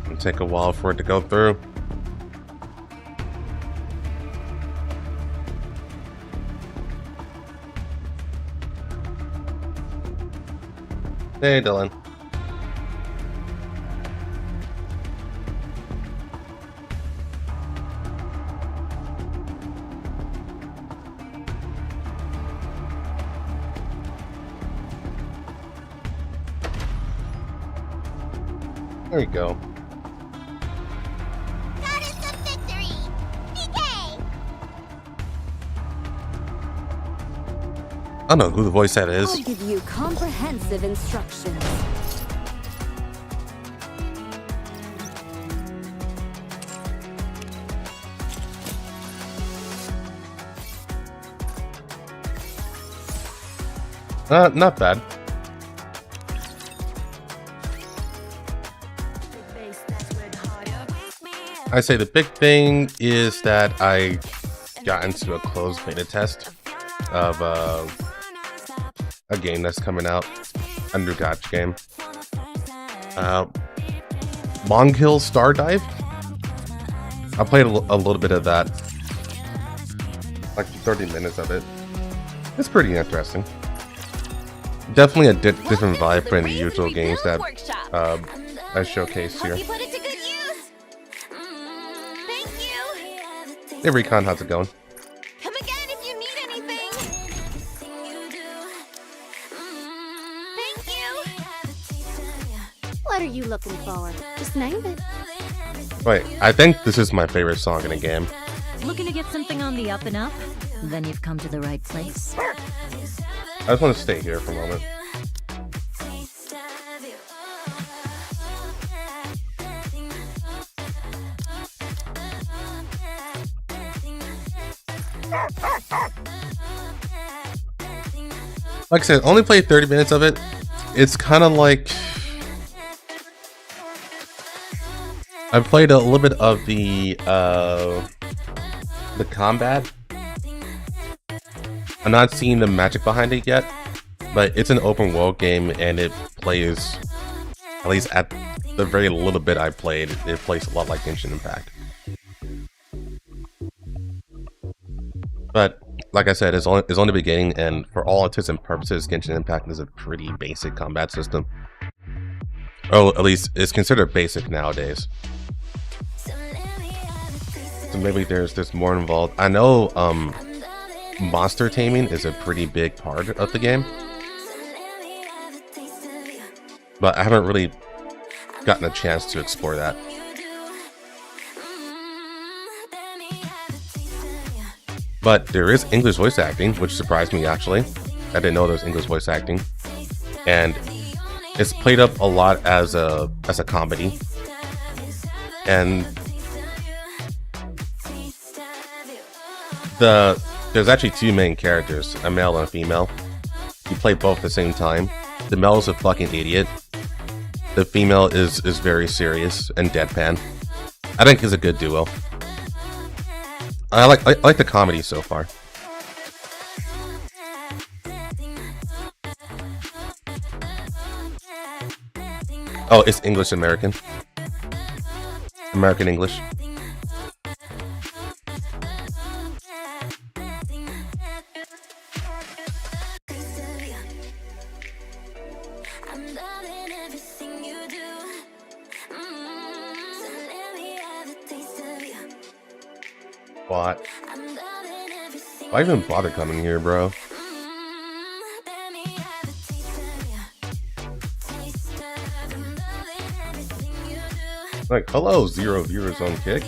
It'll take a while for it to go through. Hey, Dylan. There you go. That is the victory! NIKKE! I don't know who the voice that is. I'll give you comprehensive instructions. Not bad. I say the big thing is that I got into a closed beta test of a game that's coming out, a new gacha game. Monkill Stardive. I played a little bit of that, like 30 minutes of it. It's pretty interesting. Definitely a different vibe from the usual games that I showcased here. You put it to good use. Thank you. Hey Recon, how's it going? Come again if you need anything. Thank you. What are you looking for? Just name it. Wait, I think this is my favorite song in the game. Looking to get something on the up and up? Then you've come to the right place. I just want to stay here for a moment. Like I said, only played 30 minutes of it. It's kind of like I played a little bit of the combat. I'm not seeing the magic behind it yet, but it's an open world game and it plays, at least at the very little bit I played, it plays a lot like Genshin Impact. But like I said, it's only the beginning, and for all intents and purposes, Genshin Impact is a pretty basic combat system. Oh, at least it's considered basic nowadays. So maybe there's more involved. I know monster taming is a pretty big part of the game, but I haven't really gotten a chance to explore that. But there is English voice acting, which surprised me actually. I didn't know there was English voice acting, and it's played up a lot as a comedy. And there's actually two main characters, a male and a female. You play both at the same time. The male is a fucking idiot. The female is very serious and deadpan. I think it's a good duo. I like the comedy so far. Oh, it's English American. American English. What? Why even bother coming here, bro? Like, hello, 0 viewers on Kick.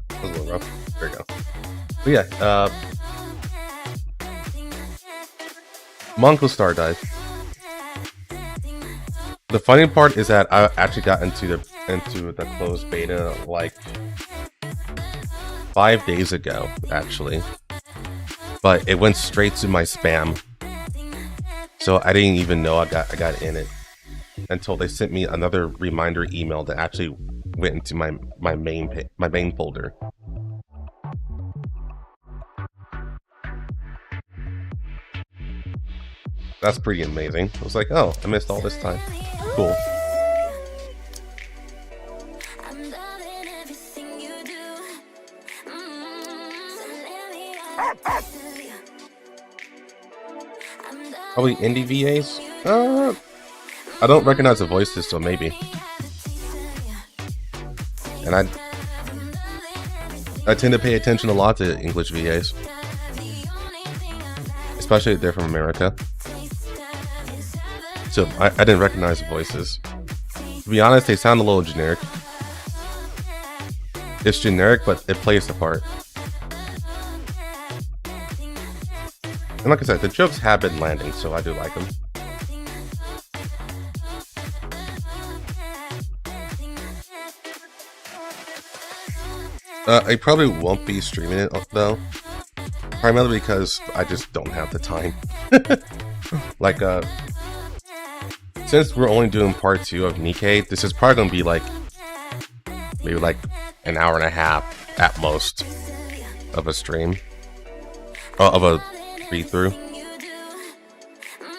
That was a little rough. There we go. But yeah, Monkill Stardive. The funny part is that I actually got into the closed beta like 5 days ago, actually, but it went straight to my spam, so I didn't even know I got in it. until they sent me another reminder email that actually went into my main folder. That's pretty amazing. I was like, oh, I missed all this time. Cool. Probably indie VAs? I don't recognize the voices, so maybe. And I tend to pay attention a lot to English VAs. Especially if they're from America. So I didn't recognize the voices. To be honest, they sound a little generic. It's generic, but it plays the part. And like I said, the jokes have been landing, so I do like them. I probably won't be streaming it though, primarily because I just don't have the time. Like, since we're only doing part 2 of NIKKE, this is probably gonna be like maybe like an hour and a half at most of a stream, of a read through.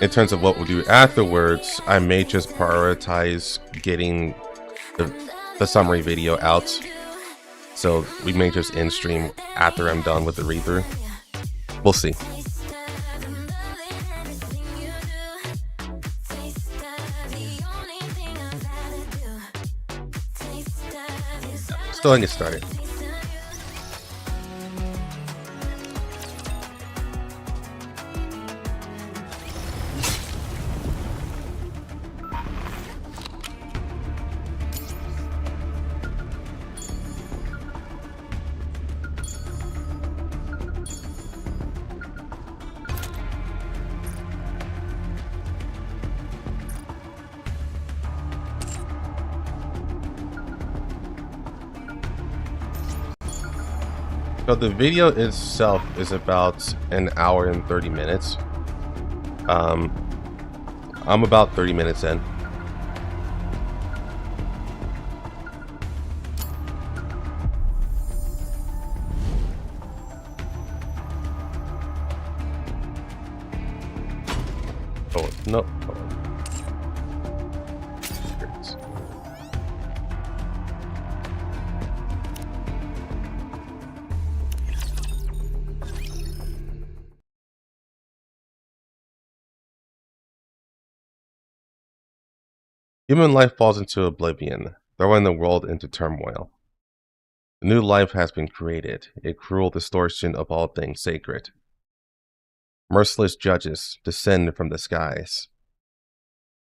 In terms of what we'll do afterwards, I may just prioritize getting the summary video out. So we may just end stream after I'm done with the read through. We'll see. Let's go ahead and get started. So the video itself is about an hour and 30 minutes. I'm about 30 minutes in. Oh, no. Human life falls into oblivion, throwing the world into turmoil. A new life has been created, a cruel distortion of all things sacred. Merciless judges descend from the skies.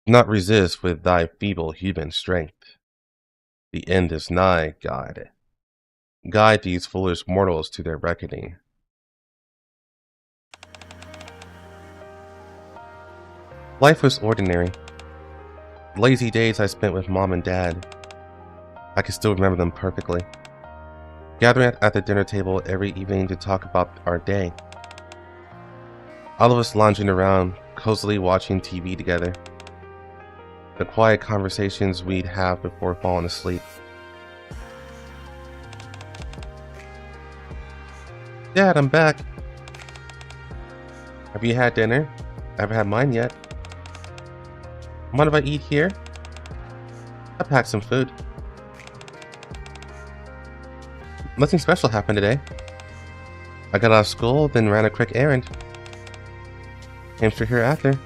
Do not resist with thy feeble human strength. The end is nigh, God. Guide these foolish mortals to their reckoning. Life was ordinary. Lazy days I spent with Mom and Dad. I can still remember them perfectly. Gathering at the dinner table every evening to talk about our day. All of us lounging around, cozily watching TV together. The quiet conversations we'd have before falling asleep. Dad, I'm back. Have you had dinner? I haven't had mine yet. Mind if I eat here? I packed some food. Nothing special happened today. I got out of school, then ran a quick errand. Came straight here after.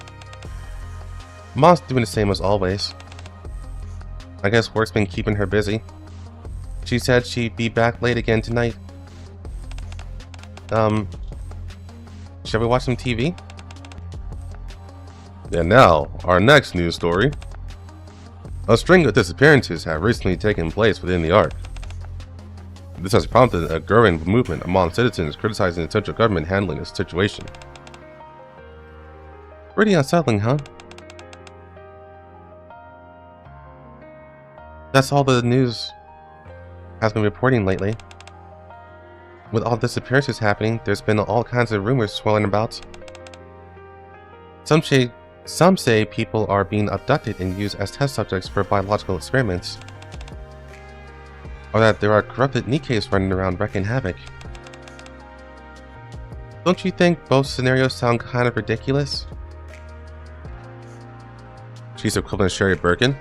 Mom's doing the same as always. I guess work's been keeping her busy. She said she'd be back late again tonight. Shall we watch some TV? And now, our next news story. A string of disappearances have recently taken place within the Ark. This has prompted a growing movement among citizens criticizing the central government handling the situation. Pretty unsettling, huh? That's all the news has been reporting lately. With all disappearances happening, there's been all kinds of rumors swirling about. Some say Some say people are being abducted and used as test subjects for biological experiments. Or that there are corrupted NIKKEs running around wrecking havoc. Don't you think both scenarios sound kind of ridiculous? She's equivalent to Sherry Birkin.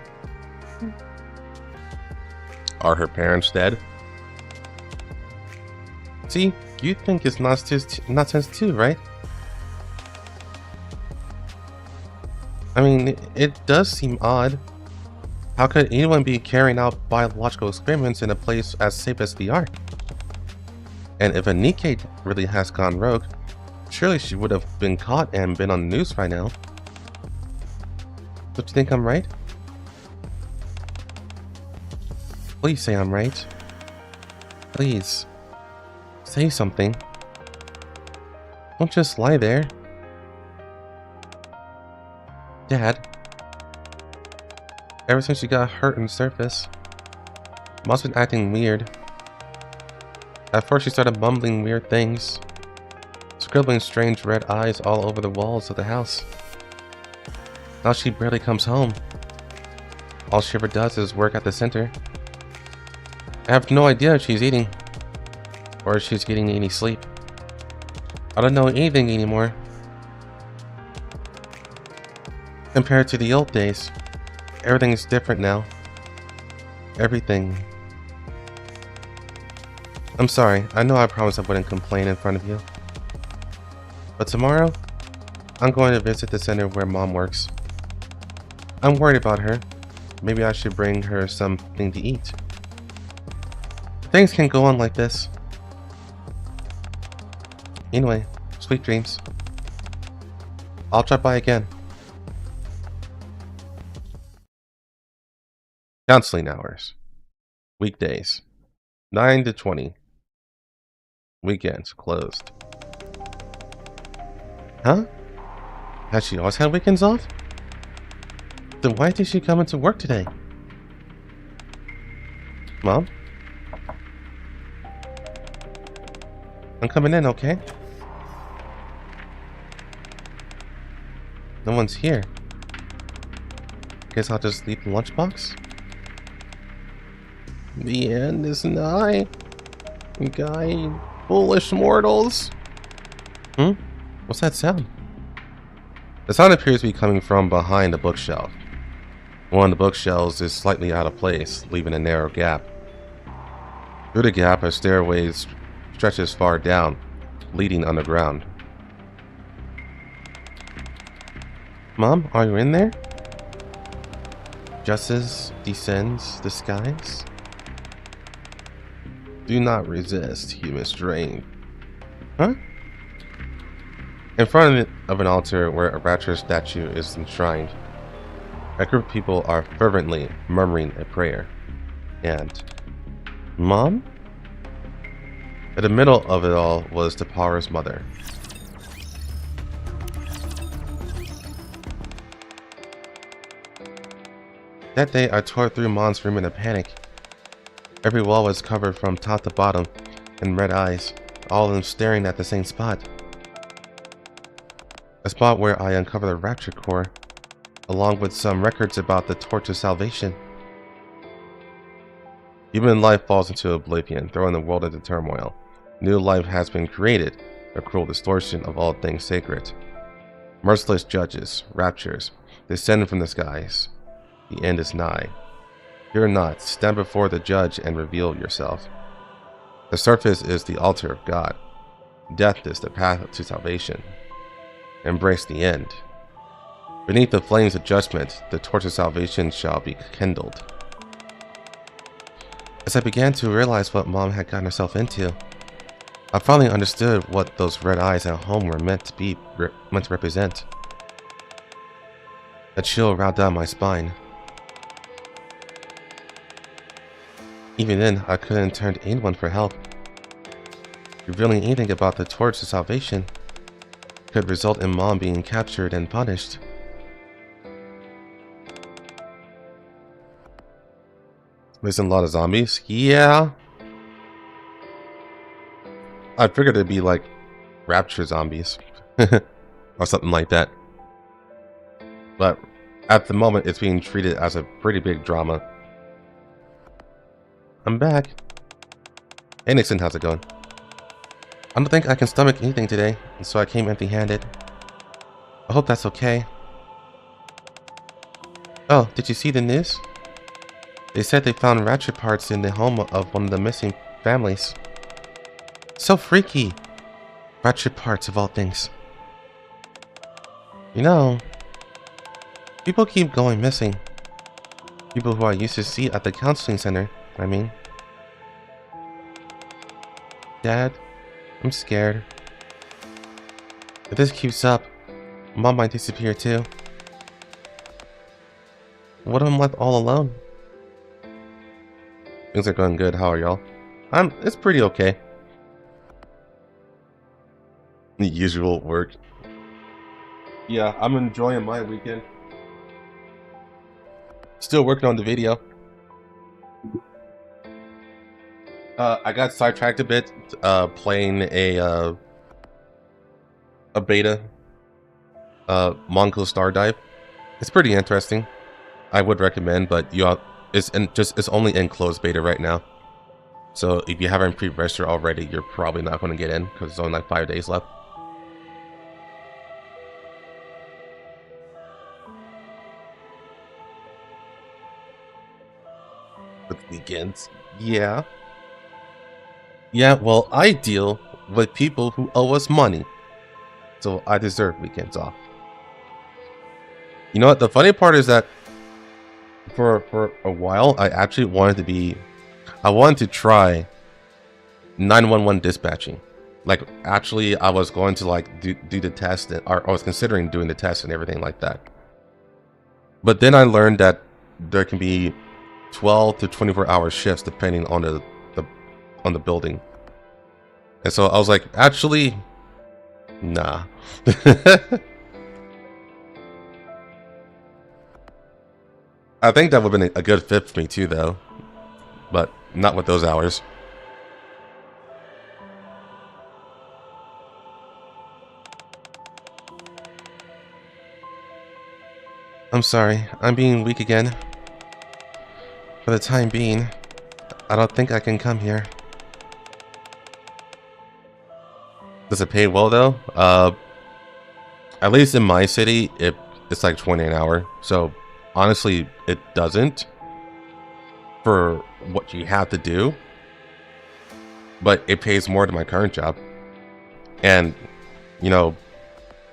Are her parents dead? See, you think it's nonsense too, right? I mean, it does seem odd. How could anyone be carrying out biological experiments in a place as safe as the Ark? And if a NIKKE really has gone rogue, surely she would have been caught and been on the news by now. Don't you think I'm right? Please say I'm right. Please. Say something. Don't just lie there. Dad. Ever since she got hurt on the surface, Mom's been acting weird. At first she started mumbling weird things, scribbling strange red eyes all over the walls of the house. Now she barely comes home. All she ever does is work at the center. I have no idea if she's eating, or if she's getting any sleep. I don't know anything anymore. Compared to the old days, everything is different now. Everything. I'm sorry, I know I promised I wouldn't complain in front of you. But tomorrow, I'm going to visit the center where Mom works. I'm worried about her. Maybe I should bring her something to eat. Things can't go on like this. Anyway, sweet dreams. I'll drop by again. Counseling hours. Weekdays, 9 to 20. Weekends closed. Huh? Has she always had weekends off? Then why did she come into work today? Mom? I'm coming in, okay? No one's here. Guess I'll just leave the lunchbox? The end is nigh. Guy, foolish mortals. What's that sound? The sound appears to be coming from behind the bookshelf. One of the bookshelves is slightly out of place, leaving a narrow gap. Through the gap, a stairway stretches far down, leading underground. Mom, are you in there? Justice descends the skies. Do not resist, human strength. Huh? In front of an altar where a Rapture statue is enshrined, a group of people are fervently murmuring a prayer. And Mom? In the middle of it all was Tapara's mother. That day I tore through Mom's room in a panic. Every wall was covered from top to bottom in red eyes, all of them staring at the same spot. A spot where I uncovered a Rapture core, along with some records about the Torch of Salvation. Human life falls into oblivion, throwing the world into turmoil. New life has been created, a cruel distortion of all things sacred. Merciless judges, raptures, descend from the skies. The end is nigh. Fear not, stand before the judge and reveal yourself. The surface is the altar of God. Death is the path to salvation. Embrace the end. Beneath the flames of judgment, the torch of salvation shall be kindled. As I began to realize what Mom had gotten herself into, I finally understood what those red eyes at home were meant to represent. A chill ran down my spine. Even then, I couldn't turn to anyone for help. Revealing anything about the Torch of Salvation could result in Mom being captured and punished. There's a lot of zombies? Yeah. I figured it'd be like Rapture zombies. Or something like that. But at the moment, it's being treated as a pretty big drama. I'm back. Hey Nixon, how's it going? I don't think I can stomach anything today, so I came empty-handed. I hope that's okay. Oh, did you see the news? They said they found ratchet parts in the home of one of the missing families. So freaky! Ratchet parts of all things. You know, people keep going missing. People who I used to see at the counseling center, I mean. Dad, I'm scared. If this keeps up, Mom might disappear too. What if I'm left all alone? Things are going good. How are y'all? It's pretty okay. The usual work. Yeah, I'm enjoying my weekend. Still working on the video. I got sidetracked a bit, playing a beta, Monko Star Dive. It's pretty interesting. I would recommend, but it's only in closed beta right now. So if you haven't pre-registered already, you're probably not going to get in because there's only like 5 days left. With weekends, yeah. Yeah, well, I deal with people who owe us money, so I deserve weekends off. You know what? The funny part is that for a while, I actually wanted to try 911 dispatching. Like, actually, I was going to like do the test, or I was considering doing the test and everything like that. But then I learned that there can be 12 to 24-hour shifts depending on the building. And so I was like, actually, nah. I think that would have been a good fit for me too, though. But not with those hours. I'm sorry, I'm being weak again. For the time being, I don't think I can come here. Does it pay well though? At least in my city, it's like 20 an hour. So honestly, it doesn't for what you have to do. But it pays more than my current job. And, you know,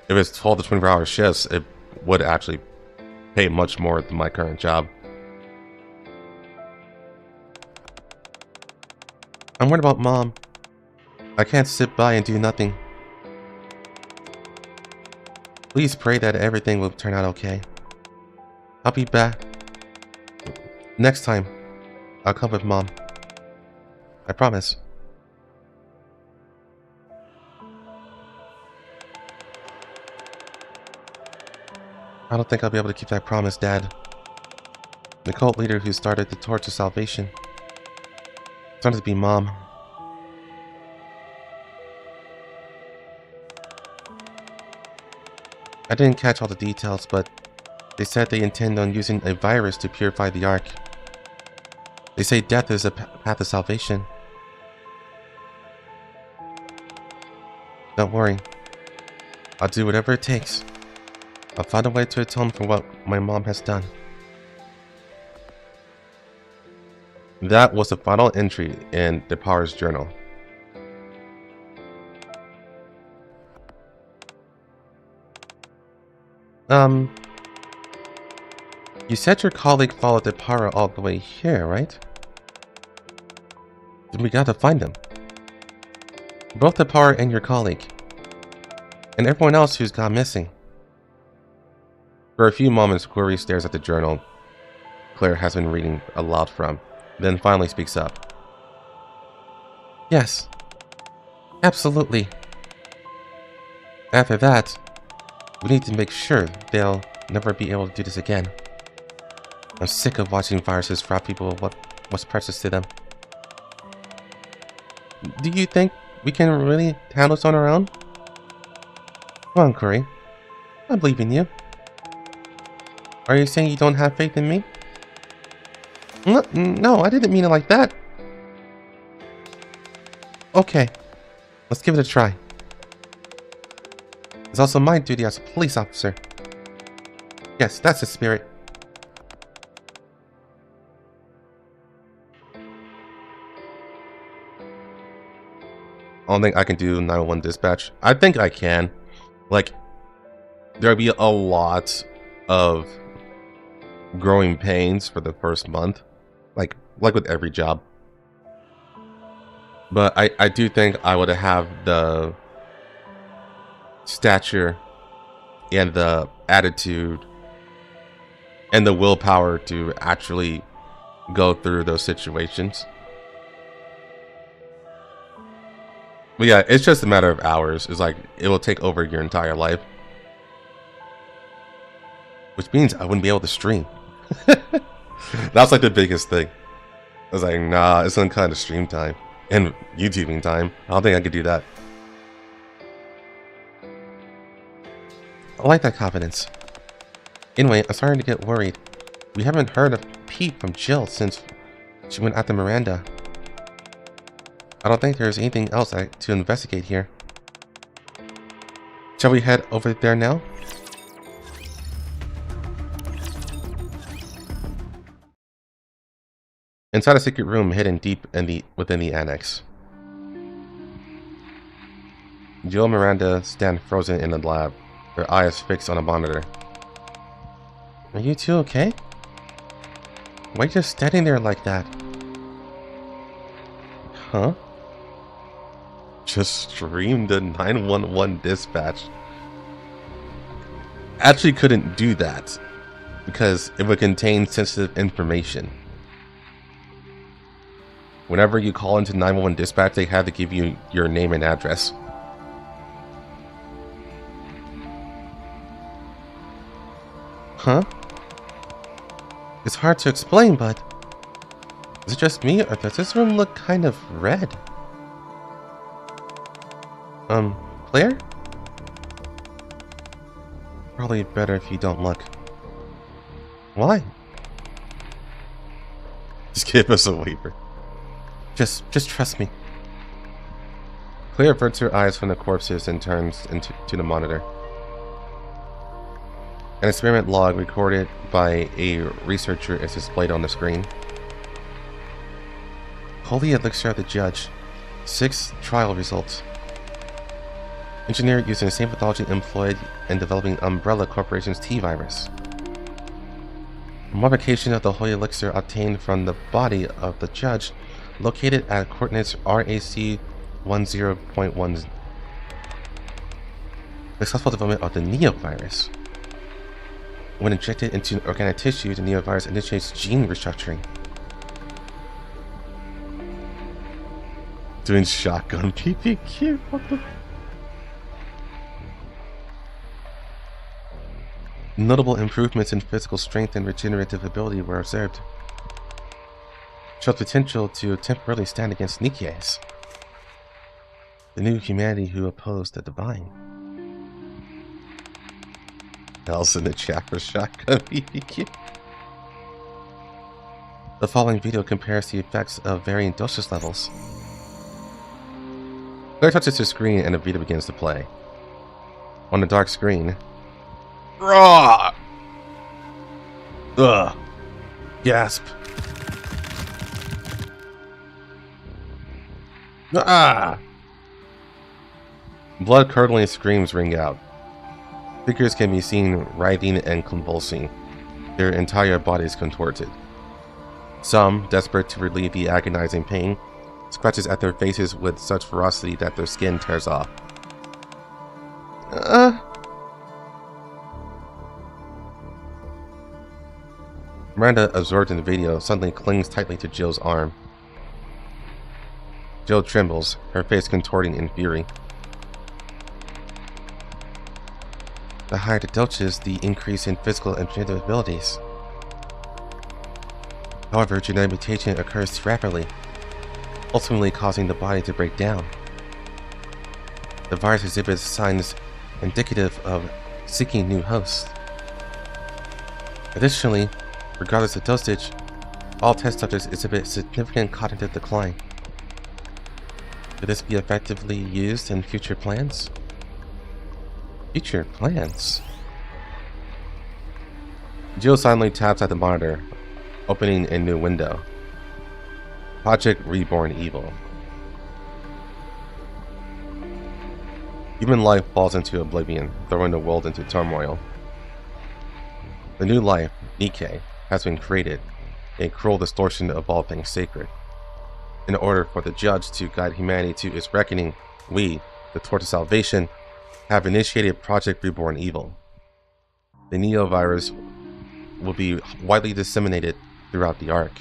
if it's 12 to 24 hour shifts, it would actually pay much more than my current job. I'm worried about Mom. I can't sit by and do nothing. Please pray that everything will turn out okay. I'll be back. Next time, I'll come with Mom. I promise. I don't think I'll be able to keep that promise, Dad. The cult leader who started the Torch of Salvation started to be Mom. I didn't catch all the details, but they said they intend on using a virus to purify the Ark. They say death is a path of salvation. Don't worry. I'll do whatever it takes. I'll find a way to atone for what my mom has done. That was the final entry in the Powers Journal. You said your colleague followed the Para all the way here, right? Then we gotta find them. Both the Para and your colleague. And everyone else who's gone missing. For a few moments, Corey stares at the journal Claire has been reading aloud from, then finally speaks up. Yes. Absolutely. After that, we need to make sure they'll never be able to do this again. I'm sick of watching viruses rob people of what's precious to them. Do you think we can really handle this on our own? Come on, Corey. I believe in you. Are you saying you don't have faith in me? No, I didn't mean it like that. Okay, let's give it a try. It's also my duty as a police officer. Yes, that's the spirit. I don't think I can do 911 dispatch. I think I can. Like, there'll be a lot of growing pains for the first month. Like with every job. But I do think I would have the stature and the attitude and the willpower to actually go through those situations. But yeah, it's just a matter of hours. It's like, it will take over your entire life. Which means I wouldn't be able to stream. That's like the biggest thing. I was like, nah, it's gonna cut into stream time. And YouTubing time. I don't think I could do that. I like that confidence. Anyway, I'm starting to get worried. We haven't heard a peep from Jill since she went after Miranda. I don't think there's anything else to investigate here. Shall we head over there now? Inside a secret room hidden deep within the annex. Jill and Miranda stand frozen in the lab, their eyes fixed on a monitor. Are you two okay? Why are you just standing there like that? Huh? Just streamed the 911 dispatch. Actually couldn't do that because it would contain sensitive information. Whenever you call into 911 dispatch, they have to give you your name and address. Huh? It's hard to explain, but is it just me, or does this room look kind of red? Claire? Probably better if you don't look. Why? Just give us a waiver. Just trust me. Claire averts her eyes from the corpses and turns to the monitor. An experiment log recorded by a researcher is displayed on the screen. Holy elixir of the judge. 6 trial results. Engineered using the same pathology employed in developing Umbrella Corporation's T-virus. A modification of the holy elixir obtained from the body of the judge located at coordinates RAC 10.1. Successful development of the neovirus. When injected into organic tissue, the neovirus initiates gene restructuring. Doing shotgun PPQ? What the? Notable improvements in physical strength and regenerative ability were observed. Showed potential to temporarily stand against NIKKEs, the new humanity who opposed the divine. Else in the chat for shotgun PPQ. The following video compares the effects of varying dosage levels. Claire touches the screen and a video begins to play. On the dark screen, raw! Ugh! Gasp! Ah! Blood-curdling screams ring out. Figures can be seen writhing and convulsing, their entire bodies contorted. Some, desperate to relieve the agonizing pain, scratches at their faces with such ferocity that their skin tears off. Miranda, absorbed in the video, suddenly clings tightly to Jill's arm. Jill trembles, her face contorting in fury. The higher the doses, the increase in physical and genetic abilities. However, genetic mutation occurs rapidly, ultimately causing the body to break down. The virus exhibits signs indicative of seeking new hosts. Additionally, regardless of dosage, all test subjects exhibit significant cognitive decline. Could this be effectively used in future plans? Future plans? Jill silently taps at the monitor, opening a new window. Project Reborn Evil. Human life falls into oblivion, throwing the world into turmoil. The new life, NIKKE, has been created, a cruel distortion of all things sacred. In order for the judge to guide humanity to its reckoning, we, the Torch of Salvation, have initiated Project Reborn Evil. The Neo-virus will be widely disseminated throughout the Ark.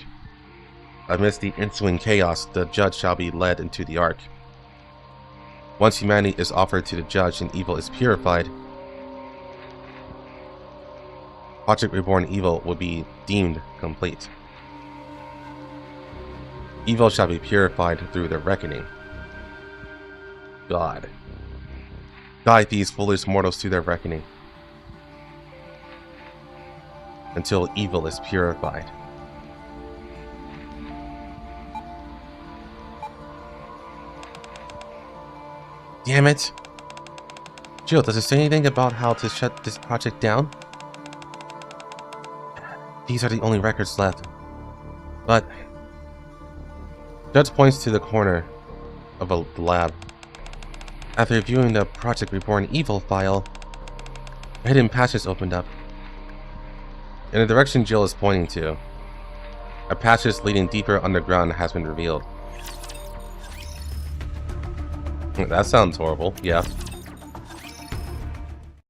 Amidst the ensuing chaos, the judge shall be led into the Ark. Once humanity is offered to the judge and evil is purified, Project Reborn Evil will be deemed complete. Evil shall be purified through the reckoning. God, guide these foolish mortals to their reckoning until evil is purified. Damn it! Jill, does it say anything about how to shut this project down? These are the only records left. But Judge points to the corner of a lab. After reviewing the Project Reborn Evil file, a hidden passage opened up. In the direction Jill is pointing to, a passage leading deeper underground has been revealed. That sounds horrible, yeah.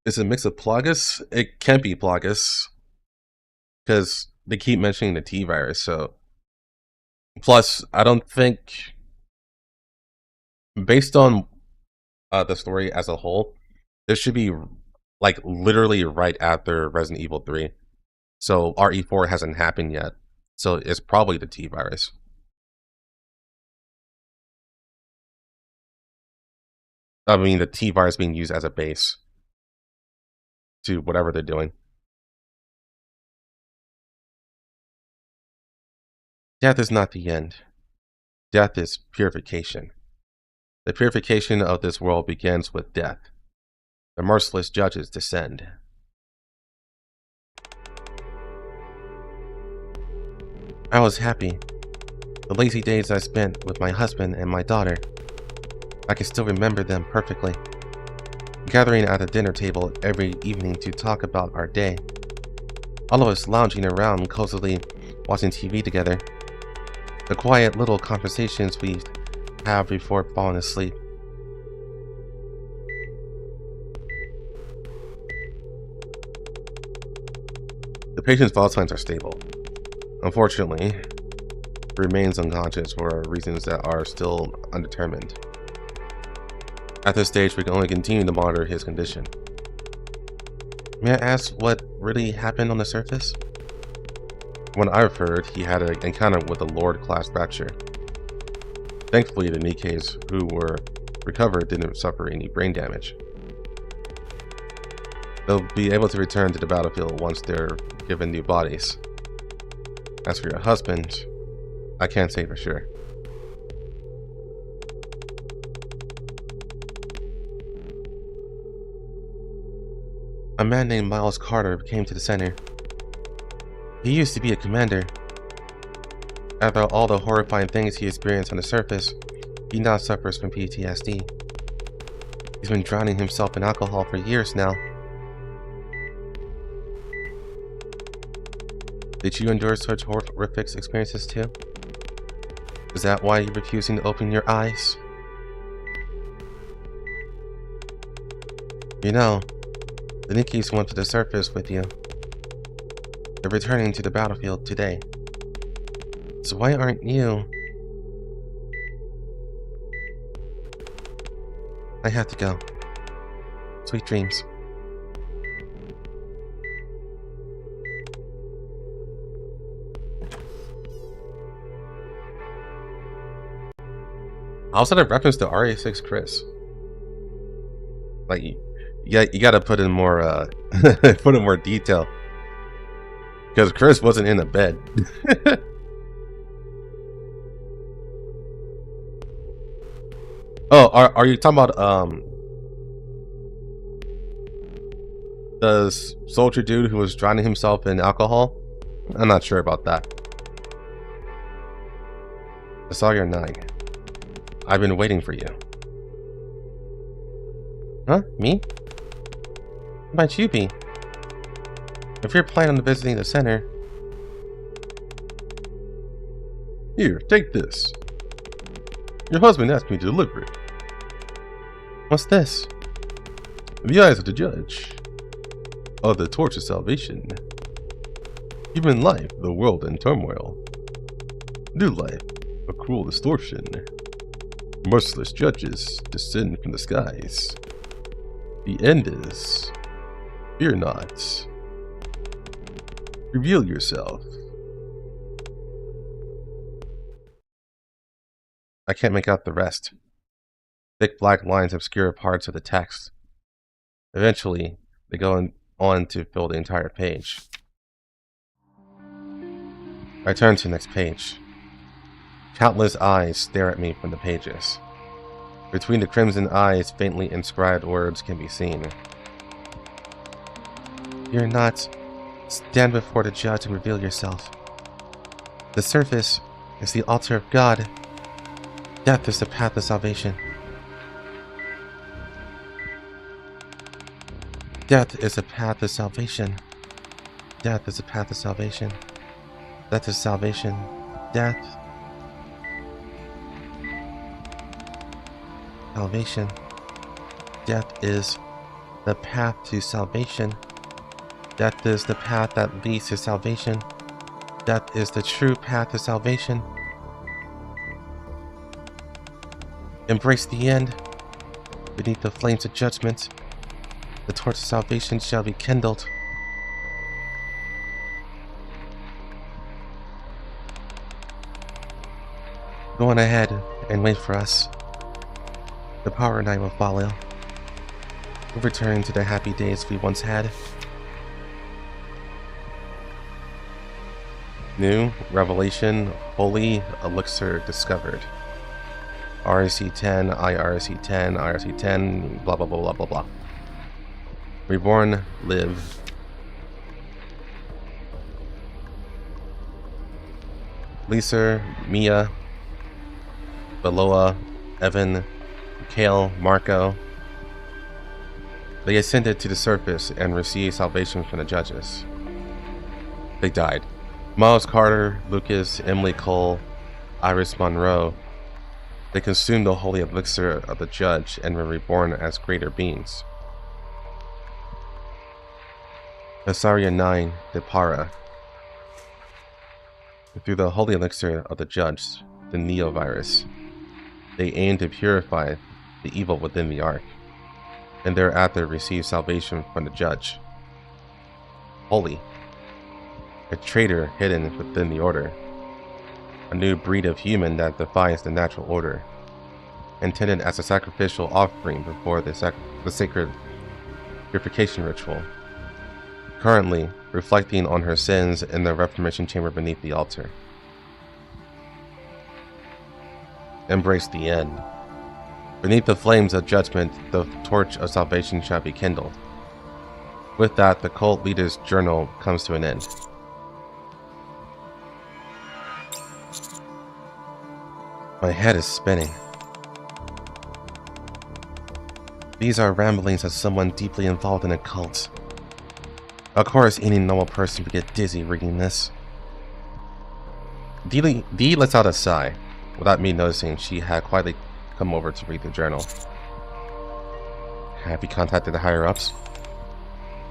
Is it a mix of Plagas? It can't be Plagas, because they keep mentioning the T-virus, so... Plus, I don't think... Based on the story as a whole, this should be, like, literally right after Resident Evil 3. So, RE4 hasn't happened yet, so it's probably the T-virus. I mean, the T-virus being used as a base to whatever they're doing. Death is not the end. Death is purification. The purification of this world begins with death. The merciless judges descend. I was happy. The lazy days I spent with my husband and my daughter. I can still remember them perfectly. Gathering at the dinner table every evening to talk about our day. All of us lounging around cozily watching TV together. The quiet little conversations we have before falling asleep. The patient's vital signs are stable. Unfortunately, he remains unconscious for reasons that are still undetermined. At this stage, we can only continue to monitor his condition. May I ask what really happened on the surface? When I've heard, he had an encounter with a Lord-class fracture. Thankfully, the NIKKEs who were recovered didn't suffer any brain damage. They'll be able to return to the battlefield once they're given new bodies. As for your husband, I can't say for sure. A man named Miles Carter came to the center. He used to be a commander. After all the horrifying things he experienced on the surface, he now suffers from PTSD. He's been drowning himself in alcohol for years now. Did you endure such horrific experiences too? Is that why you're refusing to open your eyes? You know, the NIKKEs went to the surface with you. They're returning to the battlefield today. So why aren't you? I have to go. Sweet dreams. How's that a reference to RA6 Chris? Like, you gotta put in more, put in more detail. Because Chris wasn't in the bed. Oh, are you talking about the soldier dude who was drowning himself in alcohol? I'm not sure about that. I saw your 9. I've been waiting for you. Huh? Me? Who might you be? If you're planning on visiting the center... Here, take this. Your husband asked me to deliver it. What's this? In the eyes of the judge. Of the torch of salvation. Human life, the world in turmoil. New life, a cruel distortion. Merciless judges descend from the skies. The end is... Fear not. Reveal yourself. I can't make out the rest. Thick black lines obscure parts of the text. Eventually, they go on to fill the entire page. I turn to the next page. Countless eyes stare at me from the pages. Between the crimson eyes, faintly inscribed words can be seen. Fear not. Stand before the judge and reveal yourself. The surface is the altar of God. Death is the path of salvation. Death is the path of salvation. Death is the path of salvation. Death is salvation. Death. Salvation. Death is the path to salvation. Death is the path that leads to salvation. Death is the true path to salvation. Embrace the end. Beneath the flames of judgment, the torch of salvation shall be kindled. Go on ahead and wait for us. The power and I will follow. We'll return to the happy days we once had. New revelation, holy elixir discovered. REC10, IRC10, IRC10, blah blah blah blah blah blah. Reborn, live. Lisa, Mia, Beloa, Evan, Kale, Marco. They ascended to the surface and received salvation from the judges. They died. Miles Carter, Lucas, Emily Cole, Iris Monroe. They consumed the holy elixir of the judge and were reborn as greater beings. Asaria 9, Depara. Through the holy elixir of the judge, the Neovirus, they aim to purify the evil within the Ark, and thereafter receive salvation from the judge. Holy, a traitor hidden within the order, a new breed of human that defies the natural order, intended as a sacrificial offering before the sacred purification ritual, currently reflecting on her sins in the Reformation chamber beneath the altar. Embrace the end. Beneath the flames of judgment, the torch of salvation shall be kindled. With that, the cult leader's journal comes to an end. My head is spinning. These are ramblings of someone deeply involved in a cult. Of course, any normal person would get dizzy reading this. Dee lets out a sigh. Without me noticing, she had quietly come over to read the journal. Have you contacted the higher-ups?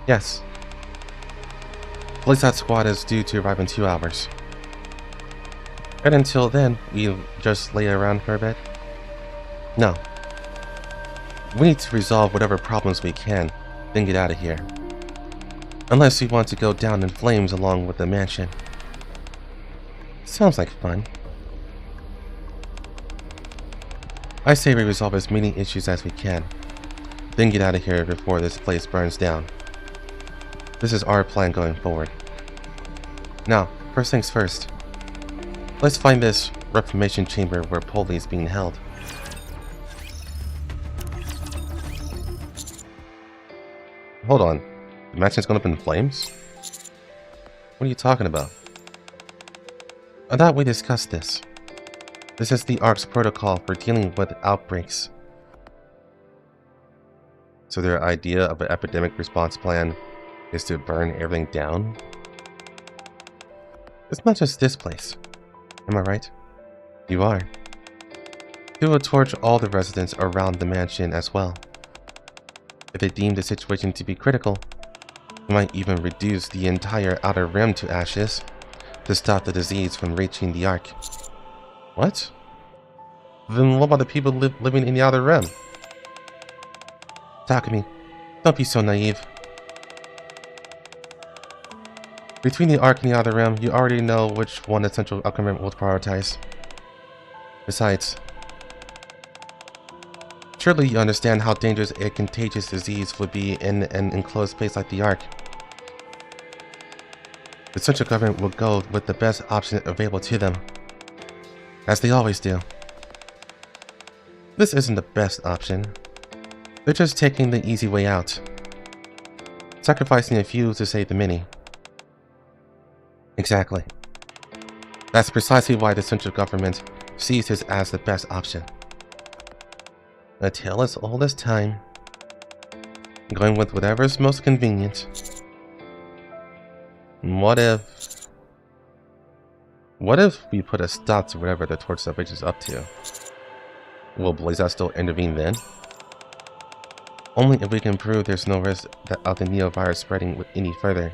Yes. Police squad is due to arrive in 2 hours. And until then, we just lay around for a bit? No. We need to resolve whatever problems we can, then get out of here. Unless we want to go down in flames along with the mansion. Sounds like fun. I say we resolve as many issues as we can, then get out of here before this place burns down. This is our plan going forward. Now, first things first. Let's find this Reformation chamber where Polly is being held. Hold on. The mansion's going up in flames? What are you talking about? I thought we discussed this. This is the ARC's protocol for dealing with outbreaks. So their idea of an epidemic response plan is to burn everything down? It's not just this place. Am I right? You are. They will torch all the residents around the mansion as well. If they deem the situation to be critical, they might even reduce the entire outer rim to ashes to stop the disease from reaching the Ark. What? Then what about the people living in the outer rim? Takumi, don't be so naive. Between the Ark and the outer rim, you already know which one the central government will prioritize. Besides, surely you understand how dangerous a contagious disease would be in an enclosed space like the Ark. The central government will go with the best option available to them, as they always do. This isn't the best option. They're just taking the easy way out, sacrificing a few to save the many. Exactly. That's precisely why the central government sees this as the best option. A tale as old as time, going with whatever's most convenient. What if we put a stop to whatever the torch salvage is up to? Will Blazeout still intervene then? Only if we can prove there's no risk of the Neo-virus spreading any further.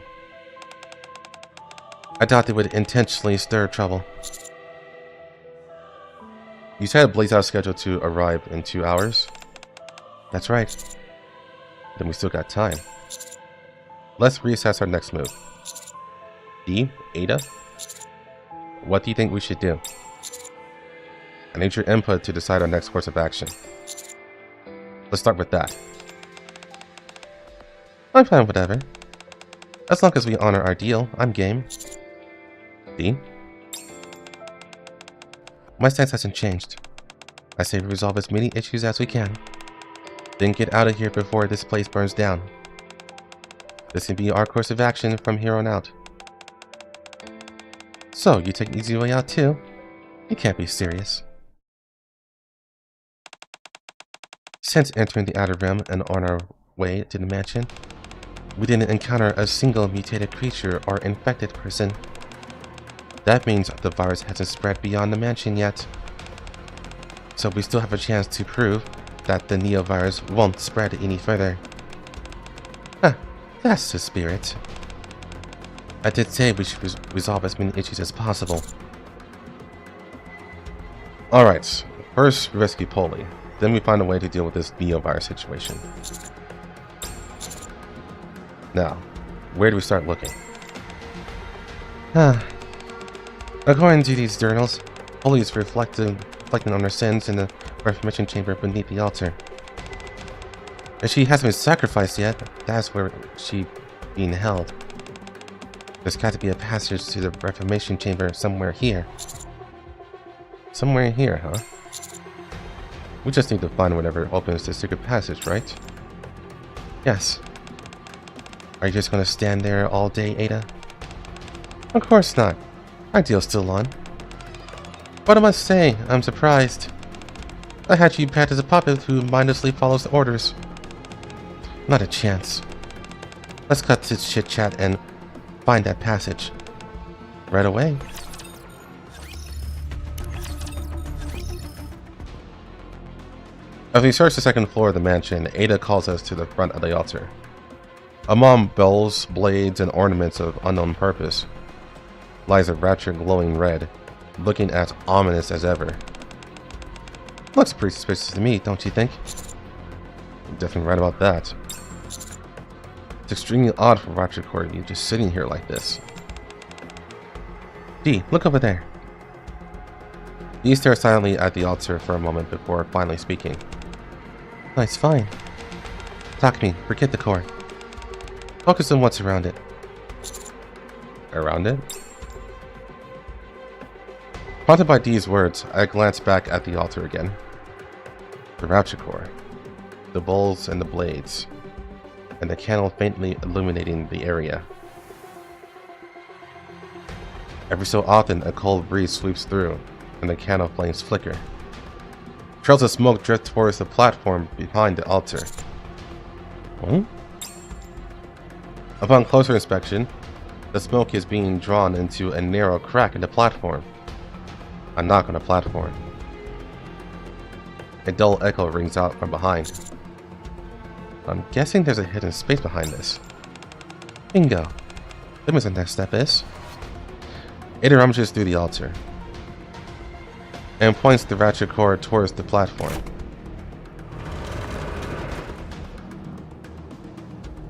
I doubt they would intentionally stir trouble. You said Blazeout's scheduled to arrive in 2 hours? That's right. Then we still got time. Let's reassess our next move. D, Ada? What do you think we should do? I need your input to decide our next course of action. Let's start with that. I'm fine with whatever. As long as we honor our deal, I'm game. D? My stance hasn't changed. I say we resolve as many issues as we can, then get out of here before this place burns down. This can be our course of action from here on out. So, you take an easy way out too? You can't be serious. Since entering the Outer Rim and on our way to the mansion, we didn't encounter a single mutated creature or infected person. That means the virus hasn't spread beyond the mansion yet. So we still have a chance to prove that the Neo-virus won't spread any further. Huh, that's the spirit. I did say we should resolve as many issues as possible. Alright, first we rescue Polly, then we find a way to deal with this Neo-virus situation. Now, where do we start looking? According to these journals, Polly is reflecting on her sins in the Reformation chamber beneath the altar. If she hasn't been sacrificed yet, that's where she's being held. There's got to be a passage to the Reformation chamber somewhere here. Somewhere here, huh? We just need to find whatever opens the secret passage, right? Yes. Are you just gonna stand there all day, Ada? Of course not. Our deal's still on. What I must say, I'm surprised. I had you pegged as a puppet who mindlessly follows the orders. Not a chance. Let's cut this chit-chat and find that passage. Right away. As we search the second floor of the mansion, Ada calls us to the front of the altar. Among bells, blades, and ornaments of unknown purpose lies a rapture glowing red, looking as ominous as ever. Looks pretty suspicious to me, don't you think? You're definitely right about that. It's extremely odd for Rapture Core to be just sitting here like this. D, look over there. D stares silently at the altar for a moment before finally speaking. No, it's fine. Takumi, forget the core. Focus on what's around it. Around it? Prompted by D's words, I glanced back at the altar again. The rapture core, the bowls and the blades, and the candle faintly illuminating the area. Every so often, a cold breeze sweeps through, and the candle flames flicker. Trails of smoke drift towards the platform behind the altar. Hmm? Upon closer inspection, the smoke is being drawn into a narrow crack in the platform. A knock on the platform. A dull echo rings out from behind. I'm guessing there's a hidden space behind this. Bingo. That means the next step is... Ada rummages through the altar and points the ratchet core towards the platform.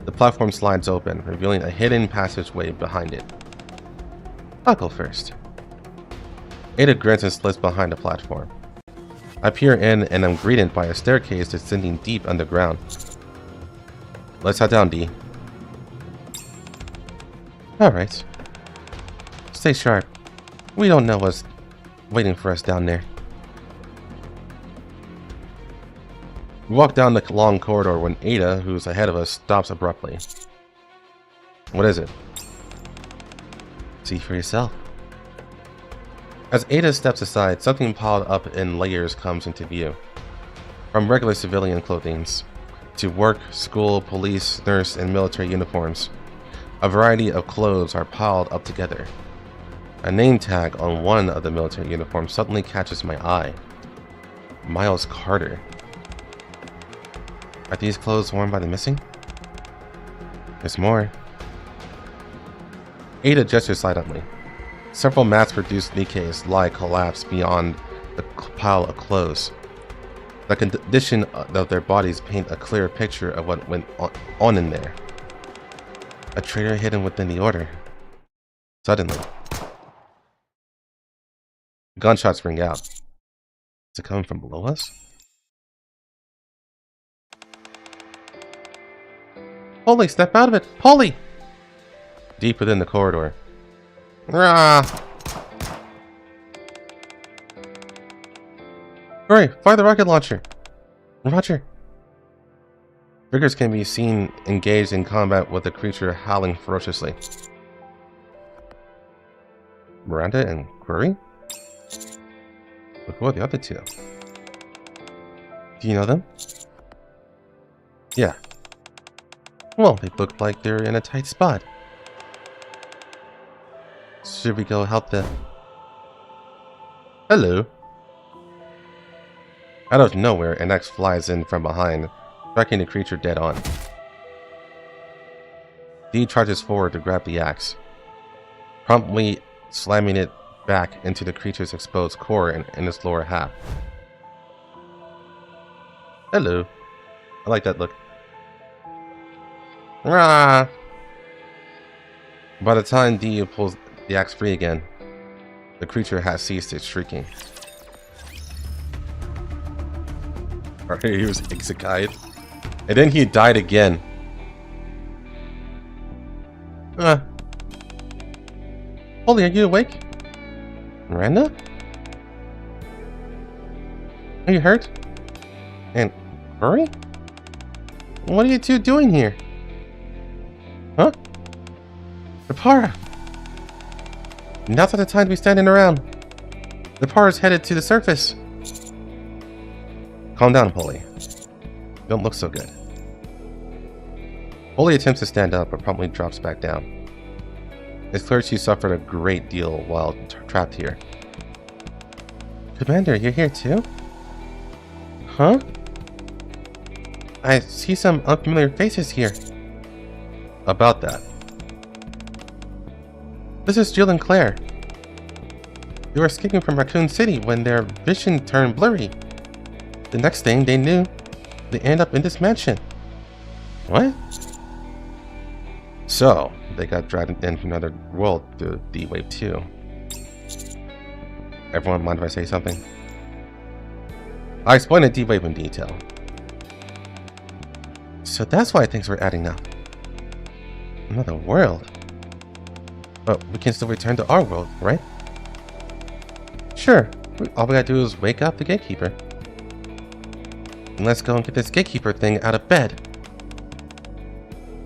The platform slides open, revealing a hidden passageway behind it. I'll go first. Ada grins and slips behind the platform. I peer in and am greeted by a staircase descending deep underground. Let's head down, D. Alright. Stay sharp. We don't know what's waiting for us down there. We walk down the long corridor when Ada, who's ahead of us, stops abruptly. What is it? See for yourself. As Ada steps aside, something piled up in layers comes into view. From regular civilian clothing to work, school, police, nurse, and military uniforms, a variety of clothes are piled up together. A name tag on one of the military uniforms suddenly catches my eye. Miles Carter. Are these clothes worn by the missing? There's more. Ada gestures silently. Several mass-produced NIKKEs lie collapsed beyond the pile of clothes. The condition of their bodies paint a clear picture of what went on in there. A traitor hidden within the order. Suddenly, gunshots ring out. Is it coming from below us? Polly, step out of it! Polly! Deep within the corridor. Rah! Hurry, fire the rocket launcher! Roger. Figures can be seen engaged in combat with the creature howling ferociously. Miranda and Query? But who are the other two? Do you know them? Yeah. Well, they look like they're in a tight spot. Should we go help them? Hello. Out of nowhere, an axe flies in from behind, striking the creature dead on. Dee charges forward to grab the axe, promptly slamming it back into the creature's exposed core in its lower half. Hello. I like that look. Rah! By the time Dee pulls the axe free again, the creature has ceased its shrieking. He was isekai. And then he died again. Holy, are you awake? Miranda? Are you hurt? And Hurry? What are you two doing here? Huh? Repara! Now's not the time to be standing around. Repara's headed to the surface. Calm down, Polly. You don't look so good. Polly attempts to stand up, but promptly drops back down. It's clear she suffered a great deal while trapped here. Commander, you're here too? Huh? I see some unfamiliar faces here. About that. This is Jill and Claire. They were escaping from Raccoon City when their vision turned blurry. The next thing they knew, they end up in this mansion. What? So, they got dragged in from another world through D-Wave 2. Everyone mind if I say something? I explained the D-Wave in detail. So that's why things were adding up. Another world. But we can still return to our world, right? Sure, all we gotta do is wake up the gatekeeper. And let's go and get this gatekeeper thing out of bed.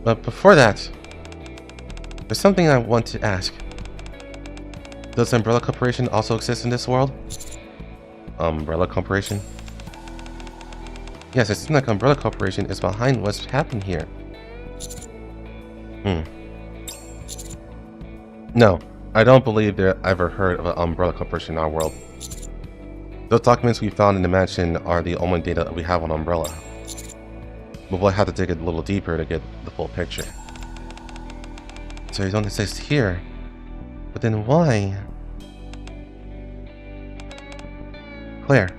But before that, there's something I want to ask. Does Umbrella Corporation also exist in this world? Umbrella Corporation? Yes, it seems like Umbrella Corporation is behind what's happened here. No, I don't believe they ever heard of an Umbrella Corporation in our world. Those documents we found in the mansion are the only data we have on Umbrella. But we'll have to dig a little deeper to get the full picture. So you don't exist here. But then why? Claire,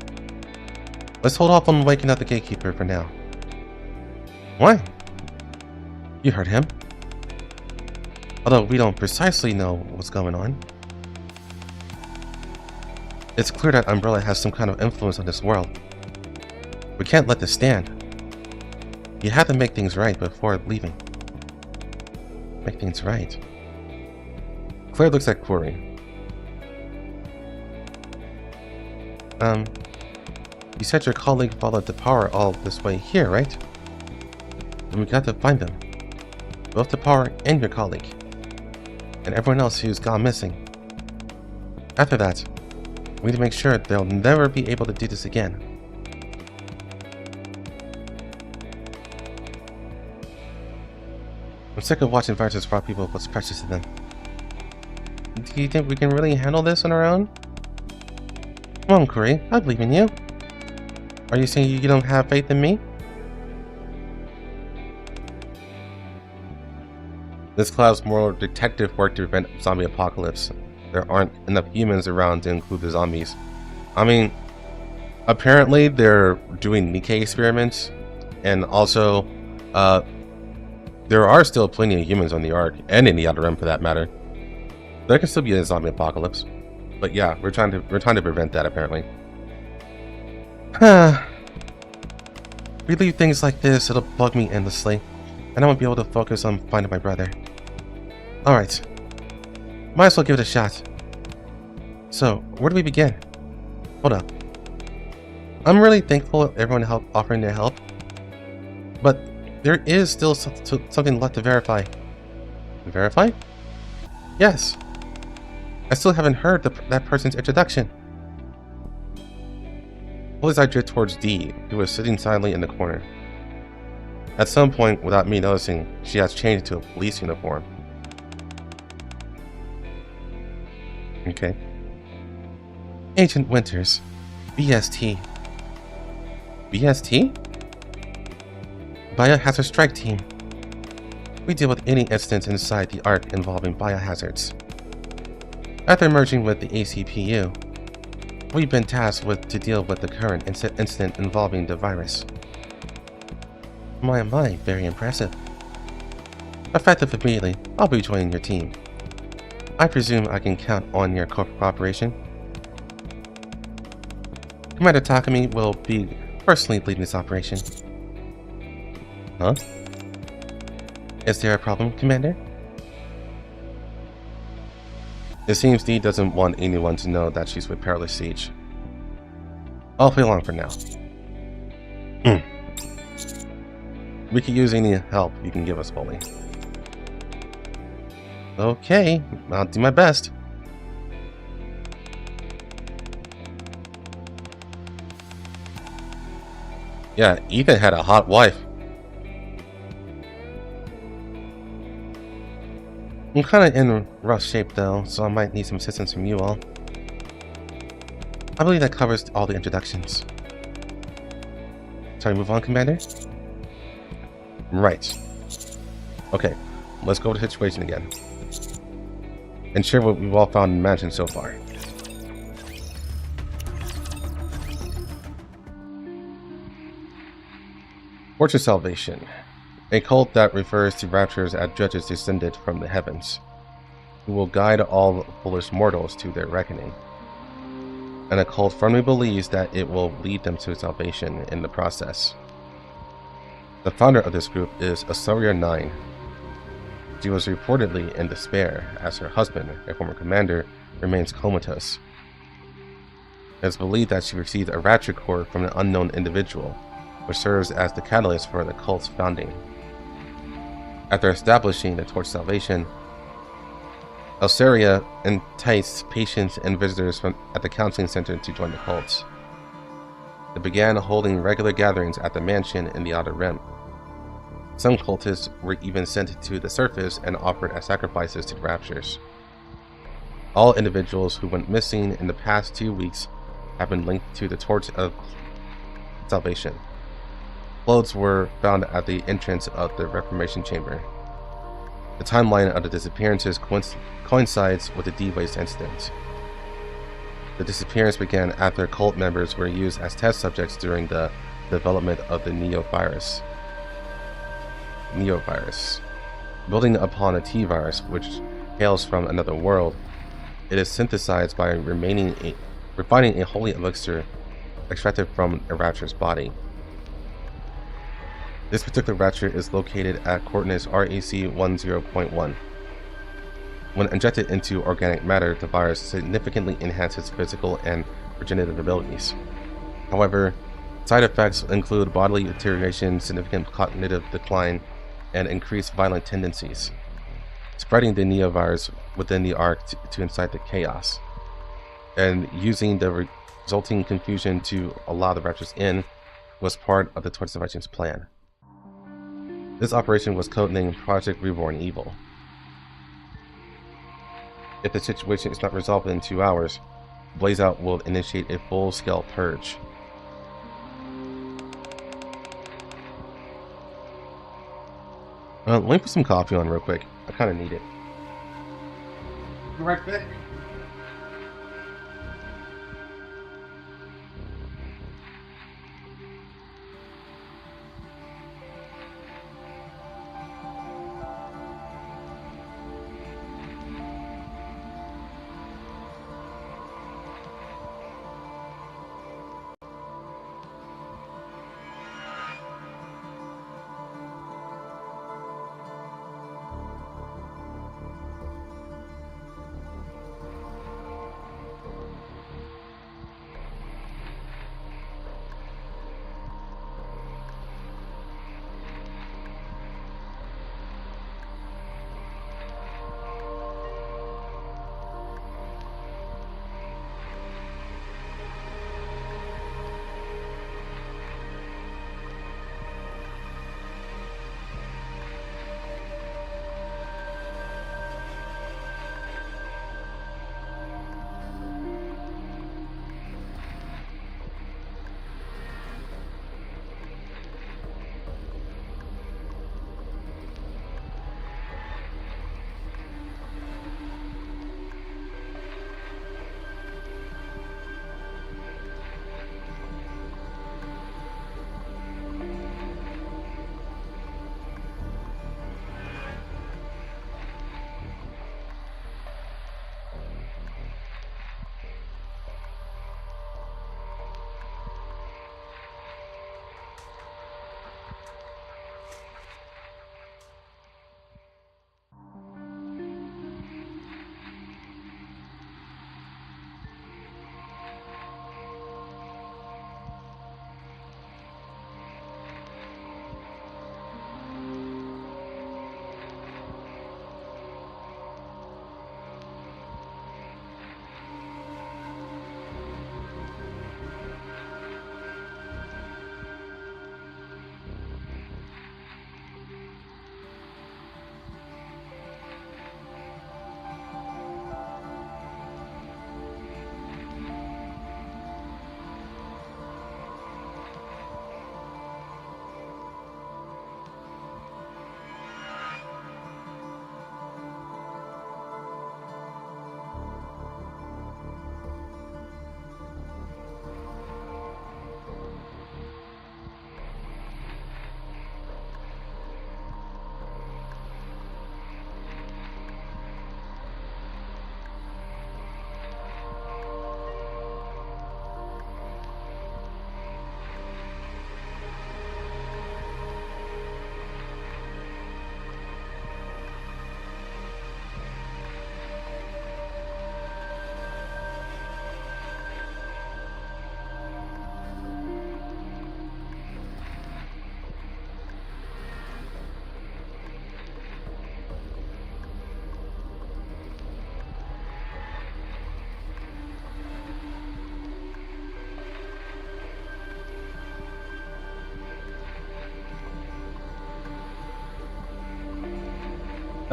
let's hold off on waking up the gatekeeper for now. Why? You heard him. Although we don't precisely know what's going on. It's clear that Umbrella has some kind of influence on this world. We can't let this stand. You have to make things right before leaving. Make things right. Claire looks at Corey. You said your colleague followed the power all this way here, right? And we got to find them. Both the power and your colleague. And everyone else who's gone missing. After that, we need to make sure they'll never be able to do this again. I'm sick of watching viruses rob people what's precious to them. Do you think we can really handle this on our own? Come on, Corey, I believe in you. Are you saying you don't have faith in me? This clouds more detective work to prevent zombie apocalypse. There aren't enough humans around to include the zombies. I mean, apparently they're doing NIKKE experiments, and also, there are still plenty of humans on the Ark, and in the Outer Rim for that matter. There can still be a zombie apocalypse. But yeah, we're trying to prevent that apparently. We leave things like this, it'll bug me endlessly, and I won't be able to focus on finding my brother. Alright. Might as well give it a shot. So, where do we begin? Hold up. I'm really thankful of everyone offering their help. But there is still something left to verify. Verify? Yes. I still haven't heard that person's introduction. Pull his eye drift towards Dee, who was sitting silently in the corner. At some point, without me noticing, she has changed to a police uniform. Okay. Agent Winters, BST. BST? Biohazard Strike Team. We deal with any incidents inside the Ark involving biohazards. After merging with the ACPU, we've been tasked to deal with the current incident involving the virus. My, very impressive. Effective immediately, I'll be joining your team. I presume I can count on your cooperation. Commander Takumi will be personally leading this operation. Huh? Is there a problem, Commander? It seems Dee doesn't want anyone to know that she's with Perilous Siege. I'll play along for now. We could use any help you can give us, Bully. Okay, I'll do my best. Yeah, Ethan had a hot wife. I'm kind of in rough shape though, so I might need some assistance from you all. I believe that covers all the introductions. Shall we move on, Commander? Right. Okay, let's go over the situation again. And share what we've all found in the mansion so far. Fortune Salvation. A cult that refers to raptures as judges descended from the heavens, who will guide all foolish mortals to their reckoning. And a cult firmly believes that it will lead them to salvation in the process. The founder of this group is Asoria 9. She was reportedly in despair as her husband, a former commander, remains comatose. It is believed that she received a rapture core from an unknown individual, which serves as the catalyst for the cult's founding. After establishing the Torch Salvation, Elsaria enticed patients and visitors at the counseling center to join the cult. They began holding regular gatherings at the mansion in the Outer Rim. Some cultists were even sent to the surface and offered as sacrifices to the Raptures. All individuals who went missing in the past 2 weeks have been linked to the Torch of Salvation. Clothes were found at the entrance of the Reformation Chamber. The timeline of the disappearances coincides with the D-Waste incident. The disappearance began after cult members were used as test subjects during the development of the Neovirus. Building upon a T-virus, which hails from another world, it is synthesized by refining a holy elixir extracted from a Rapture's body. This particular Rapture is located at coordinates RAC10.1. When injected into organic matter, the virus significantly enhances physical and regenerative abilities. However, side effects include bodily deterioration, significant cognitive decline, and increased violent tendencies, spreading the neovirus within the Ark to incite the chaos, and using the resulting confusion to allow the Raptures in was part of the Torch Salvation's plan. This operation was codenamed Project Reborn Evil. If the situation is not resolved in 2 hours, Blazeout will initiate a full-scale purge. Let me put some coffee on real quick. I kind of need it. Right back.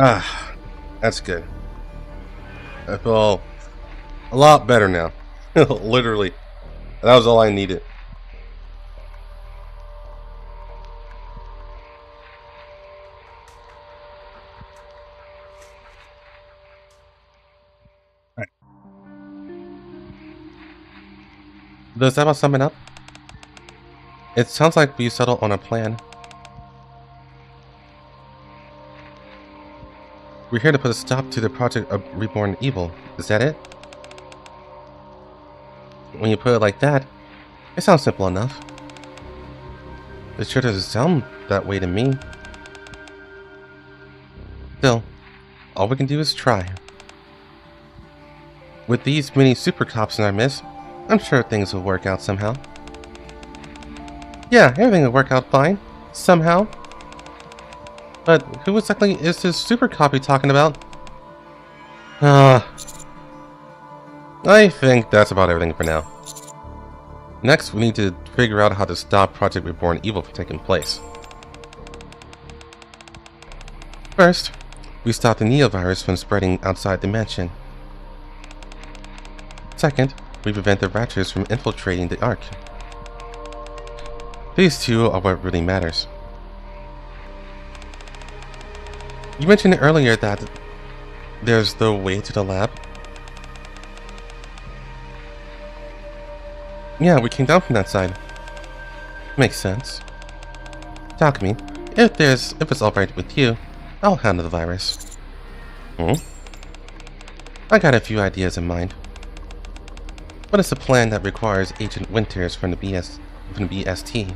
Ah, that's good. I feel a lot better now. Literally. That was all I needed. Alright. Does that about sum it up? It sounds like we settled on a plan. We're here to put a stop to the project of Reborn Evil. Is that it? When you put it like that, it sounds simple enough. It sure doesn't sound that way to me. Still, all we can do is try. With these many super cops in our midst, I'm sure things will work out somehow. Yeah, everything will work out fine. Somehow. But who exactly is this super cop you're talking about? I think that's about everything for now. Next, we need to figure out how to stop Project Reborn Evil from taking place. First, we stop the neovirus from spreading outside the mansion. Second, we prevent the Ratchers from infiltrating the Ark. These two are what really matters. You mentioned earlier that there's the way to the lab. Yeah, we came down from that side. Makes sense. Talk to me. If it's alright with you, I'll handle the virus. I got a few ideas in mind. But it's a plan that requires Agent Winters from the BST.